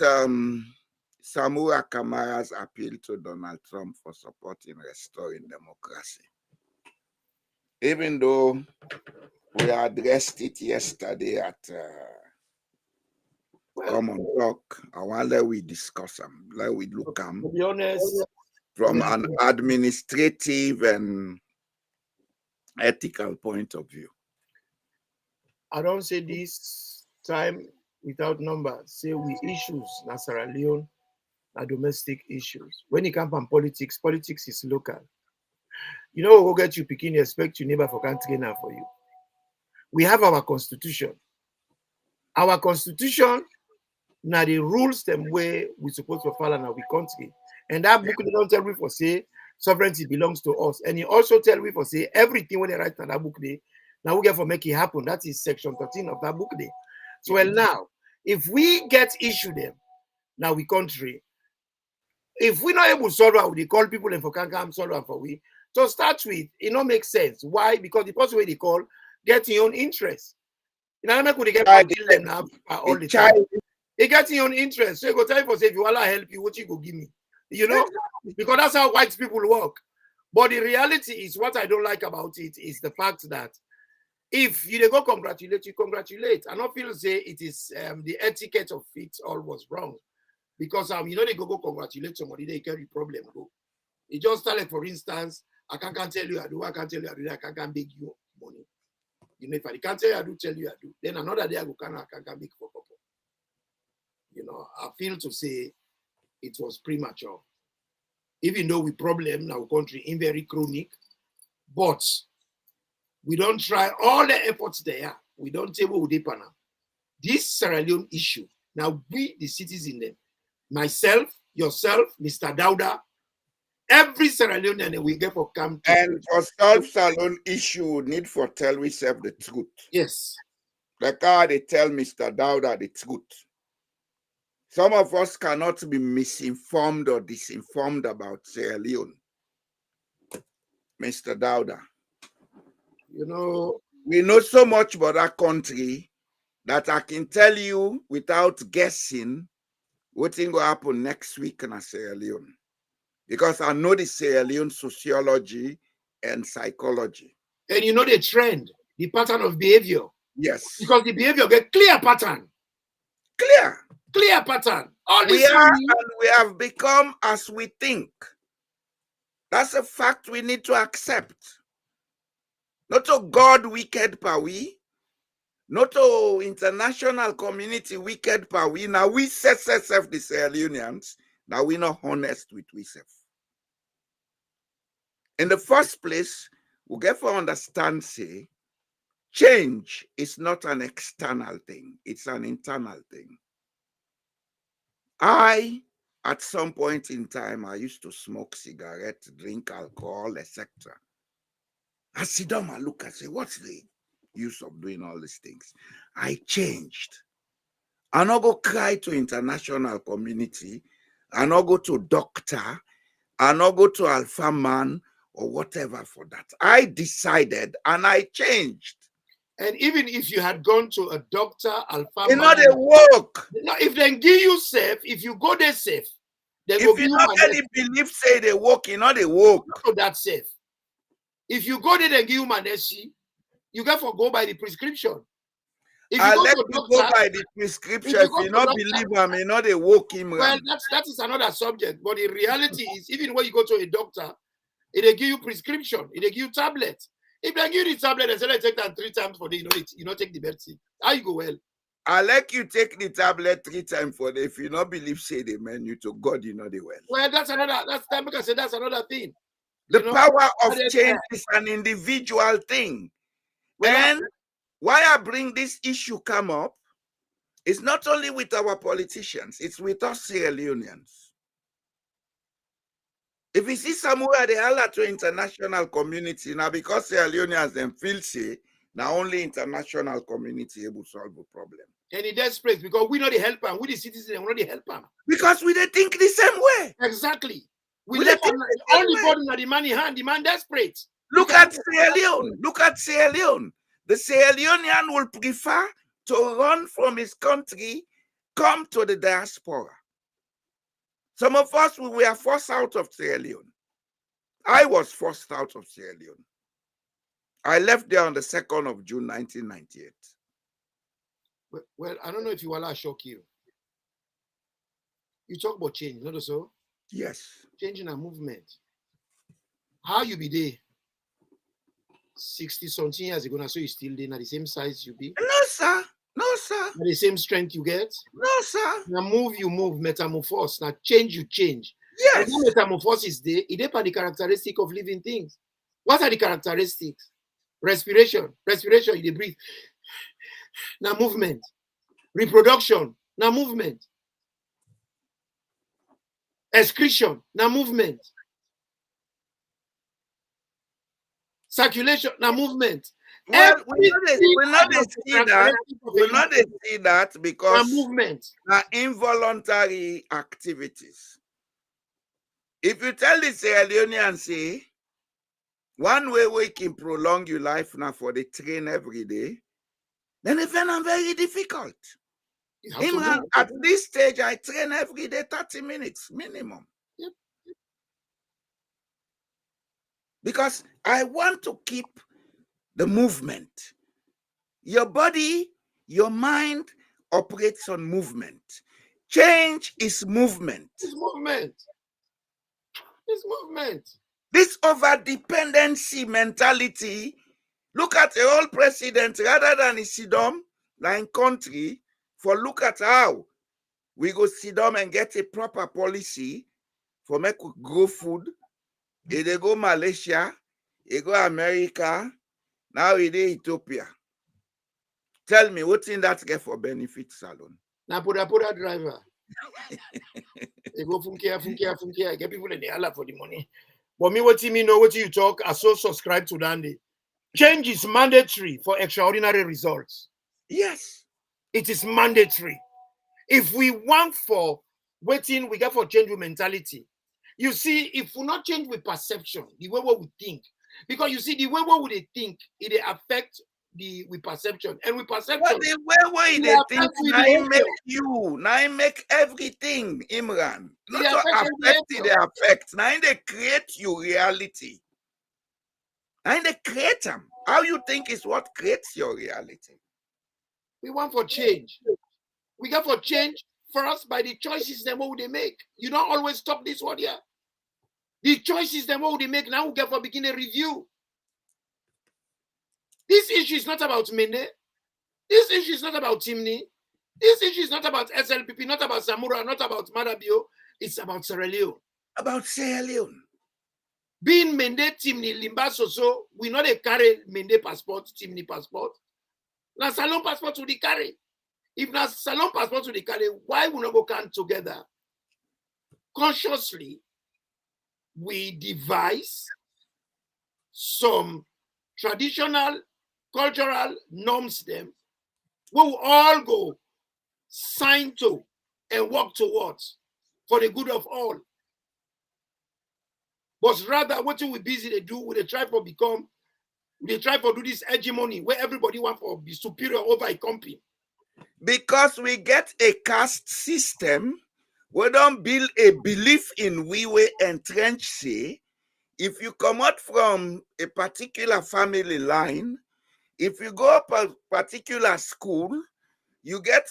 Samura Kamara's appeal to Donald Trump for supporting restoring democracy. Even though we addressed it yesterday at Common Talk, I want let we discuss them, let we look them. To be honest, from an administrative and ethical point of view. I don't say this time without number. Say we issues na Sierra Leone are domestic issues. When it comes from politics, politics is local. You know, we'll get you picking, expect your neighbor for country now for you. We have our constitution. Our constitution, now the rules them way we supposed to follow now we country. And that book they don't tell me for say sovereignty belongs to us. And he also tell me for say everything when they write in that book day, now we get for make it happen. That is section 13 of that book day. So well now, if we get issue them, now we country. If we're not able to solve it, we call people and for can come solve it for we. So start with, it don't make sense. Why? Because the person way they call get your own interest. You know, they get them now all the time. They get your own interest. So you go tell for say if you want to help you, what you go give me? You know, because that's how white people work. But the reality is what I don't like about it is the fact that if you go congratulate, you congratulate. I don't feel say it is the etiquette of it all was wrong. Because you know they go congratulate somebody, they carry problem go. It just started, for instance, I can't tell you I do, I can't tell you I do, I can't beg you money. You know, if I can't tell you I do, tell you I do. Then another day I can't beg for couple. You know, I feel to say it was premature. Even though we problem in our country in very chronic, but we don't try all the efforts there. We don't say what we do now. This Sierra Leone issue, now we the citizens them, myself, yourself, Mr. Dauda, every Sierra Leonean we get for come to. And for solve SaLeone issue, need for tell ourselves the truth. Yes. Like how they tell Mr. Dauda the truth. Some of us cannot be misinformed or disinformed about Sierra Leone. Mr. Dauda. You know, we know so much about that country that I can tell you without guessing what will happen next week in Sierra Leone. Because I know the Sierra Leone sociology and psychology. and you know the trend, the pattern of behavior. Yes. Because the behavior get clear pattern. Clear pattern. All We this are money, and we have become as we think. That's a fact we need to accept. Not to God wicked per we, not to international community wicked per we. Now we set the Sierra Leoneans. Now we not honest with we self. In the first place, we get to understand, say, change is not an external thing, it's an internal thing. At some point in time, I used to smoke cigarettes, drink alcohol, etc. I sit down and look and say, what's the use of doing all these things? I changed. I not go cry to international community. I not go to doctor. I not go to alpha man or whatever for that. I decided and I changed. and even if you had gone to a doctor, alpha You know man, they work. if they give you safe, if you go there safe, they go If give you you not money. any belief say they work, you know they work. So that's safe. If you go there and give you manesi, you got to go by the prescription. If you I go let to a you go doctor, by the prescription. if you If go you to a not doctor, believe him, you know they work him. well, that is another subject. But the reality is, even when you go to a doctor, they give you prescription, they give you tablet. If they give you the tablet, they say they take that 3 times for the, you know, take the medicine. How you go well? I let you take the tablet 3 times for the if you not believe, say the menu to God, you know they well. Well, that's time because that's another thing. The You know, power of change is an individual thing. well, And why I bring this issue come up is not only with our politicians, it's with us Sierra Leoneans. If you see somewhere they holler to international community, now because Sierra Leoneans them feel say, now only international community able to solve the problem. and it desperate because we know the help them, we the citizens, we know the help them. Because we they think the same way. Exactly. We We left think all the burden at the money hand, the man desperate. Look at Sierra Leone. Look at Sierra Leone. The Sierra Leonean will prefer to run from his country, come to the diaspora. Some of us, we were forced out of Sierra Leone. I was forced out of Sierra Leone. I left there on the 2nd of June, 1998. Well, I don't know if you want to shock you. You talk about change, not so? Yes. Changing a movement. How you be there? 60-something years ago, now so you still there, now the same size you be? No, sir. No, sir. Now the same strength you get? No, sir. Now move, you move, metamorphose. Now change, you change. Yes. And when metamorphose is there, it depends on the characteristic of living things. What are the characteristics? Respiration, you breathe. Now movement. Reproduction, now movement. Excretion, now movement. Circulation, now movement. Well, we not see that because movement. Involuntary activities. If you tell the Sierra Leonean say, one way we can prolong your life now for the train every day, then it's very difficult. At this stage, I train every day 30 minutes minimum. Yep. Because I want to keep the movement. Your body, your mind operates on movement. Change is movement. It's movement. It's movement. This over-dependency mentality, look at the old president rather than his sidom, like country, for look at how we go sit down and get a proper policy for make we grow food. They go Malaysia, they go America, now they Ethiopia. Tell me, what's in that get for benefit salon? Now put a driver. They go from care. I get people in the Allah for the money. But me, what you know, what you talk, I so subscribe to Dandy. Change is mandatory for extraordinary results. Yes. It is mandatory. If we want for waiting, we get for change with mentality. You see, if we not change with perception, the way what we think, Because you see, the way what would they think, it affect the with perception. And with perception, But the way they think, now make you, now make everything, Imran. Not to affect it, they affect. Now they create you reality. Now they create them. How you think is what creates your reality. We want for change. We got for change first by the choices them what they make. You don't always stop this one here. The choices them what they make, now we get for begin a review. This issue is not about Mende. This issue is not about Timni. This issue is not about SLPP, not about Samura, not about Madabio. It's about Sierra Leone. About Sierra Leone. Being Mende, Timni, Limba, Soso, we not a carry Mende passport, Timni passport. Now SaLeone passport to the carry. If now SaLeone passport to the carry, why we not go come together? Consciously, we devise some traditional, cultural norms them. We will all go sign to and work towards for the good of all. But rather, what we busy to do, we try for become, we try for do this hegemony where everybody want for be superior over a company. Because we get a caste system, we don't build a belief in we entrench say. If you come out from a particular family line, if you go up a particular school, you get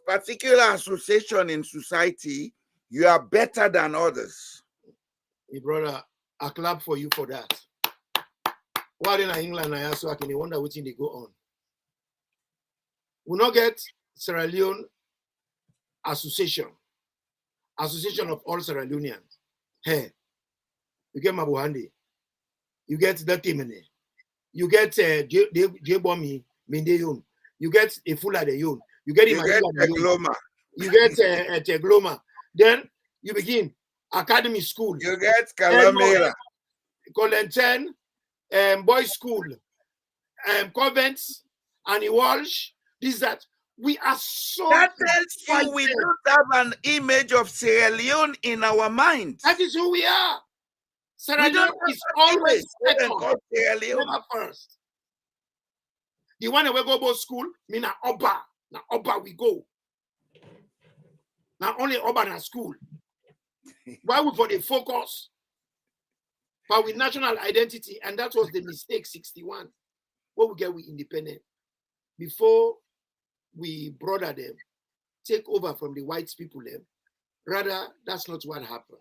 particular association in society, you are better than others. Hey, brother, I clap for you for that. Why in England, I also can wonder what thing they go on. We not get Sierra Leone Association of all Sierra Leoneans. Hey, you get Mabuhandi, you get Datimene, you get Jebomi Mindeyon, you get a Fula de Yon, you get Tegloma. You get Tegloma. Then you begin academy school. You get Calamera. Colenten, boys school, convents, and Walsh. This that we are so. That tells you we don't have an image of Sierra Leone in our minds. That is who we are. Sierra Leone is always second, never first. The one that we go to school, me na Oba. Na Oba we go. Now only Oba na school. Why we for the focus? But with national identity, and that was the mistake 61. What we get with independent. Before we brother them, take over from the white people them. Rather, that's not what happened.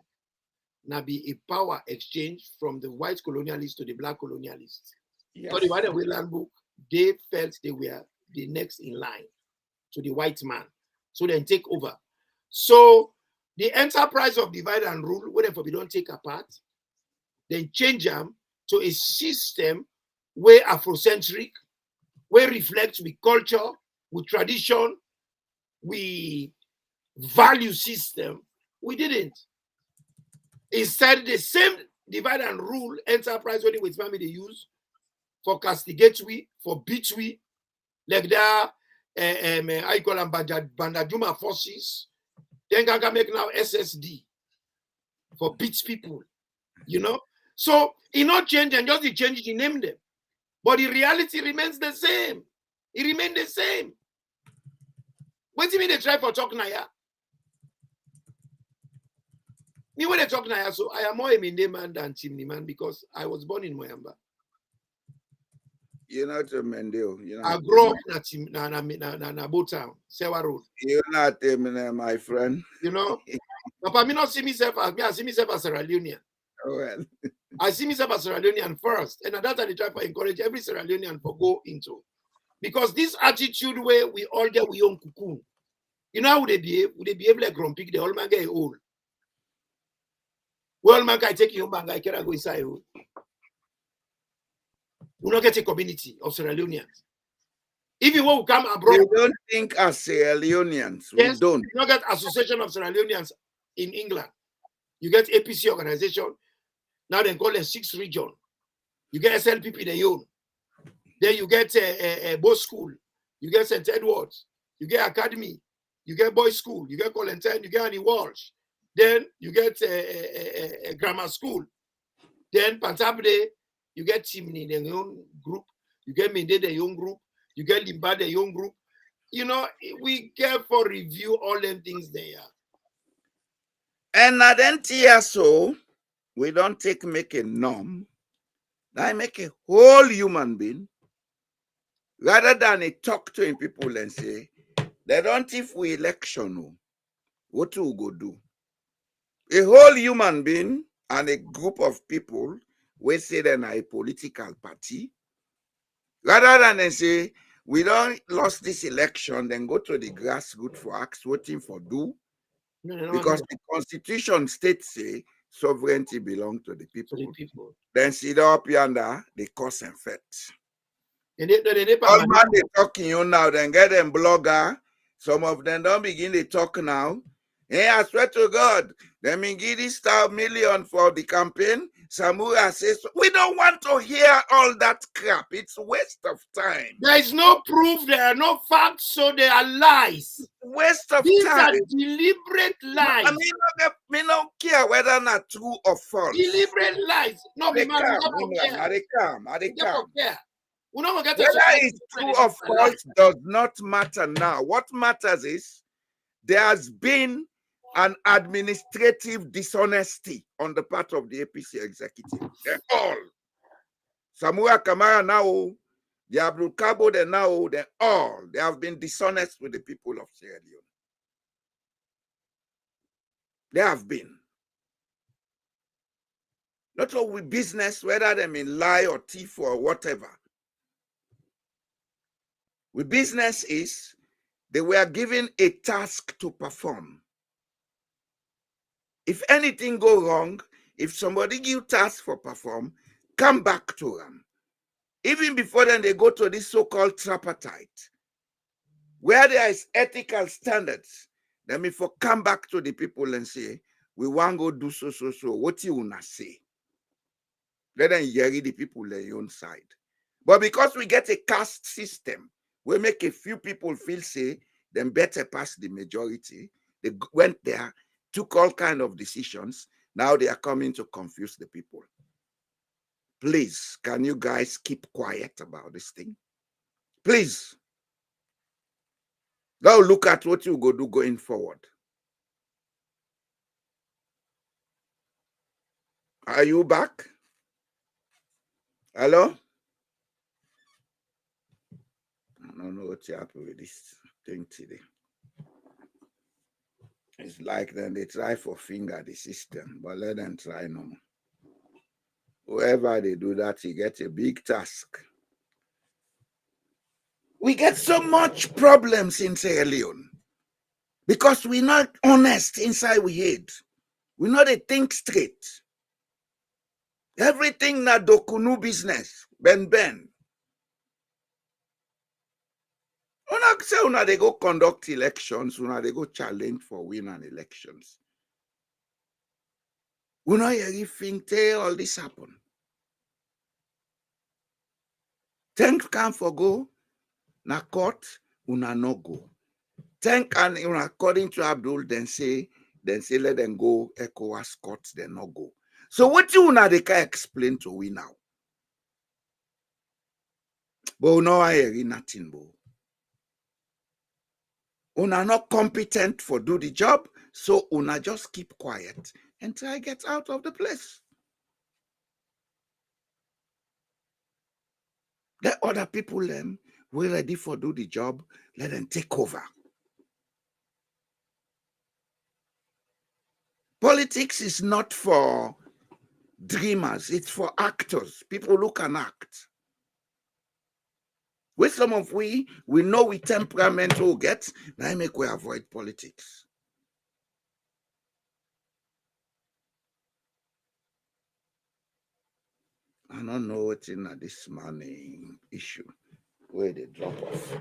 Now be a power exchange from the white colonialists to the black colonialists. Yes. So the white land book, they felt they were the next in line to the white man. So then take over. So the enterprise of divide and rule, whatever we don't take apart, then change them to a system where Afrocentric, where reflects with culture, with tradition, we value system. We didn't. Instead, the same divide and rule enterprise what with family they use for castigate we, for beat we, like that, I call them Bandajuma forces. Then can make now SSD for beat people, you know. So it not change and just the change the name them, but the reality remains the same. It remains the same. What do you mean they try for talk now? Me when they talk now, so I am more a Minde man than Timni man because I was born in Moyamba. You're not a Mendeo. I grew up in Botown, Sewa Road. You're not a my friend. You know, Papa, me not see myself as me. I see myself as Sierra Leonean. Well, I see myself as Sierra Leonean first, and at that time they try to encourage every Sierra Leonean to go into, because this attitude where we all get we own cocoon. You know how would they behave? Would they behave like grumpy? The old man get old. Well, man, I take you man, I can't go inside. We not get a community of Sierra Leoneans. Even when we come abroad, we don't think as Sierra Leoneans. Yes, we don't. You not get Association of Sierra Leoneans in England. You get APC organization. Now they call it 6th region. You get SLPP they own. Then you get a boys school. You get St. Edwards. You get academy. You get boys school. You get Colenten. You get Annie Walsh. Then you get a grammar school. Then Pantabde, You get Chimney, their own group. You get Mende, their own group. You get Limba, their own group. You know, we care for review all them things there. And at NTR, so we don't make a norm. I make a whole human being rather than a talk to him people and say, they don't if we election, what we go do? A whole human being and a group of people we say they're a political party, rather than they say, we don't lost this election, then go to the grassroots for ask voting for do. Because the constitution states say sovereignty belongs to the people. Then sit up yonder, they cause and effect. All man they talking you now, then get them blogger. Some of them don't begin to talk now. Hey, I swear to God, they may give this $1 million for the campaign. Samura says, we don't want to hear all that crap. It's a waste of time. There is no proof, there are no facts, so they are lies. Waste of These time. These are deliberate lies. I don't care whether not true or false. Deliberate lies. No, they come. Whether it's true or false does not matter now. What matters is there has been an administrative dishonesty on the part of the APC executive. They're all. Samura Kamara now, the Abdul Cabo, they now, they're all. They have been dishonest with the people of Sierra Leone. They have been. Not all with business, whether they mean lie or thief or whatever. With business is they were given a task to perform. If anything go wrong, if somebody give task for perform, come back to them. Even before then, they go to this so-called tripartite, where there is ethical standards. Then before come back to the people and say, we want to go do so. What you wanna say? Let them hear the people on their own side. But because we get a caste system, we make a few people feel say them better pass the majority. They went there, took all kind of decisions. Now they are coming to confuse the people. Please, can you guys keep quiet about this thing? Please. Now look at what you go do going forward. Are you back? Hello? I don't know what's happening with this thing today. It's like then they try for finger the system, but let them try no more. Whoever they do that, you get a big task. We get so much problems in Sierra Leone because we're not honest inside we head. We know they think straight. Everything na dokunu business, ben. Una say una they go conduct elections, una they go challenge for win an elections. Una you think all this happen. Think can for go, na court, una no go. Think and according to Abdul, then say let them go ECOWAS court, then no go. So what you una they can explain to we now? But no I hear nothing, bo. Una not competent for do the job, so una just keep quiet until I get out of the place. Let other people them we ready for do the job, let them take over. Politics is not for dreamers, it's for actors, people who can act. With some of we know we temperament will get, now make we avoid politics. I don't know what's in this money issue, where they drop off.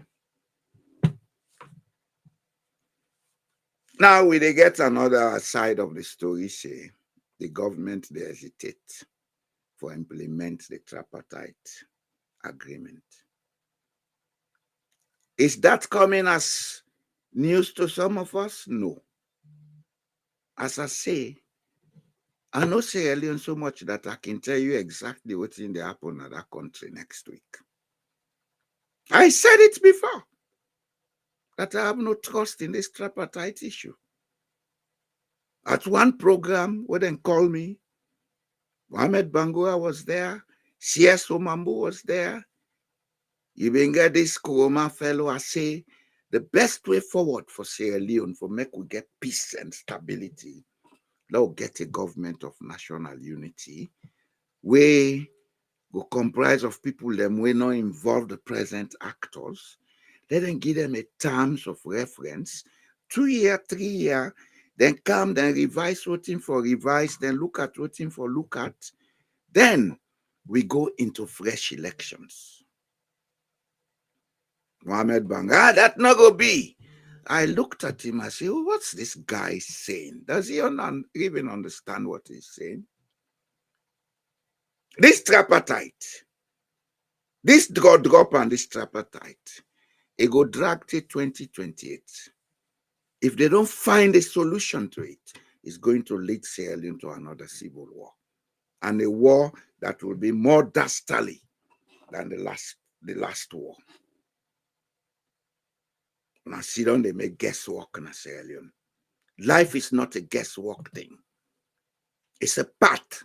Now we they get another side of the story, say the government they hesitate for implement the tripartite agreement. Is that coming as news to some of us? No. As I say, I know Sierra Leone so much that I can tell you exactly what's in the happen in that country next week. I said it before, that I have no trust in this tripartite issue. At one program, where they call me, Mohamed Bangura was there, C.S. Omambu was there. You been get this Kuroma fellow, I say, the best way forward for Sierra Leone, for make we get peace and stability, let's get a government of national unity, where will comprise of people them will not involve the present actors. Let them give them a terms of reference, 2 year, 3 year, then come, then revise voting for revise, then look at voting for look at. Then we go into fresh elections. Mohamed Banga, that not go be. I looked at him, I said, oh, what's this guy saying? Does he even understand what he's saying? This tripartite, this drop and this tripartite, it go drag till 2028. If they don't find a solution to it, it's going to lead Sierra Leone to another civil war. And a war that will be more dastardly than the last war. Now, see, don't they make guesswork in Sierra Leone? Life is not a guesswork thing. It's a path.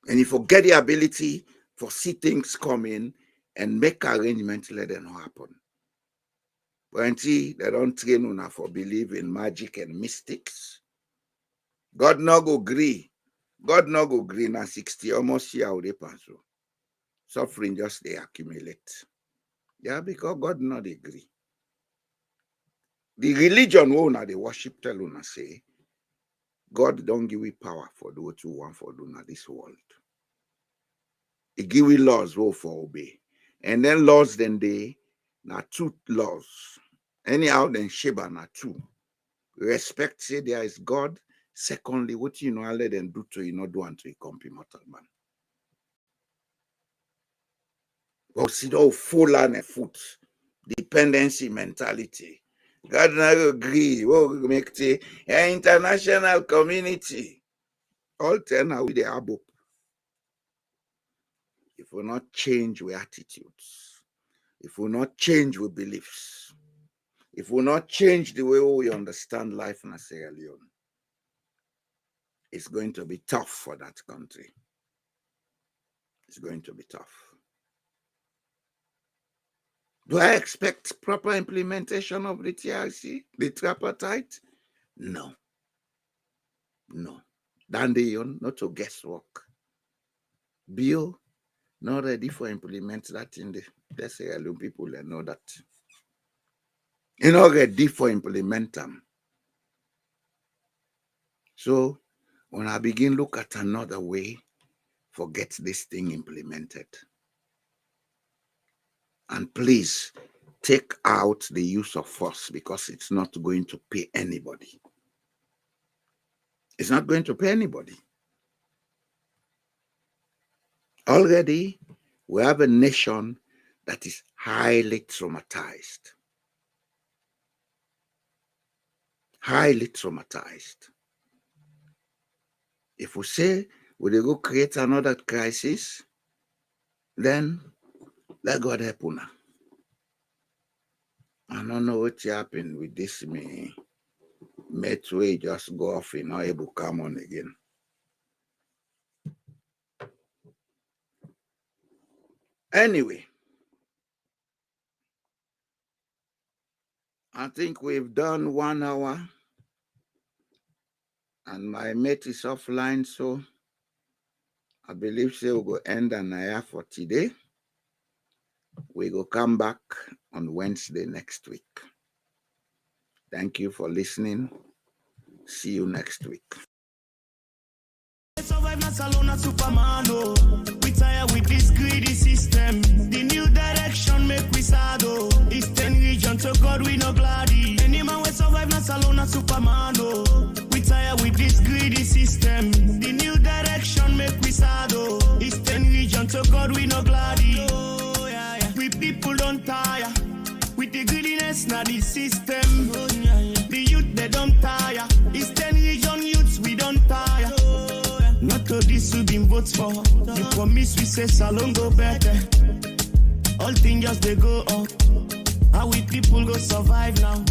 And you forget the ability for see things coming and make arrangements, let them happen. When they don't train enough for believe in magic and mystics. God no go agree. God no go agree na 60 almost year how they pass. Suffering just they accumulate. Yeah, because God not agree. The religion who na the worship tell una say, God don't give you power for those who want for do na this world. He give you laws who for obey. And then laws then they na two laws. Anyhow, then Sheba na two. Respect, say there is God. Secondly, what you know, I let them do to you, not do unto you, come mortal man. But see, all full on a foot, dependency mentality. God not agree. What we make the international community all turn out with the abo. If we not change with attitudes, if we not change with beliefs, if we not change the way we understand life in Sierra Leone, it's going to be tough for that country. It's going to be tough. Do I expect proper implementation of the TRC, the tripartite? No. No. Dandeyon, not to guesswork. Bill, not ready for implement that in the Sierra Leone people, they know that. You're not ready for implement them. So when I begin look at another way, forget this thing implemented. And please take out the use of force because it's not going to pay anybody. It's not going to pay anybody. Already, we have a nation that is highly traumatized. Highly traumatized. If we say we go create another crisis, then let God help us. I don't know what happened with this me. Mate way just go off and not able to come on again. Anyway, I think we've done 1 hour and my mate is offline, so I believe we'll go end an hour for today. We will come back on Wednesday next week. Thank you for listening. See you next week. We tired with this greedy system. The new direction make we sad. It's 10 region to God we no gladdy. Any man we survive not alone a Superman. We tired with this greedy system. The new direction make we sad. It's 10 region to God we no gladdy. We people don't tire with the greediness na the system. The youth they don't tire. It's 10 region youths we don't tire. vote for. You promise we say SaLeone go better. All things just they go up. How we people go survive now?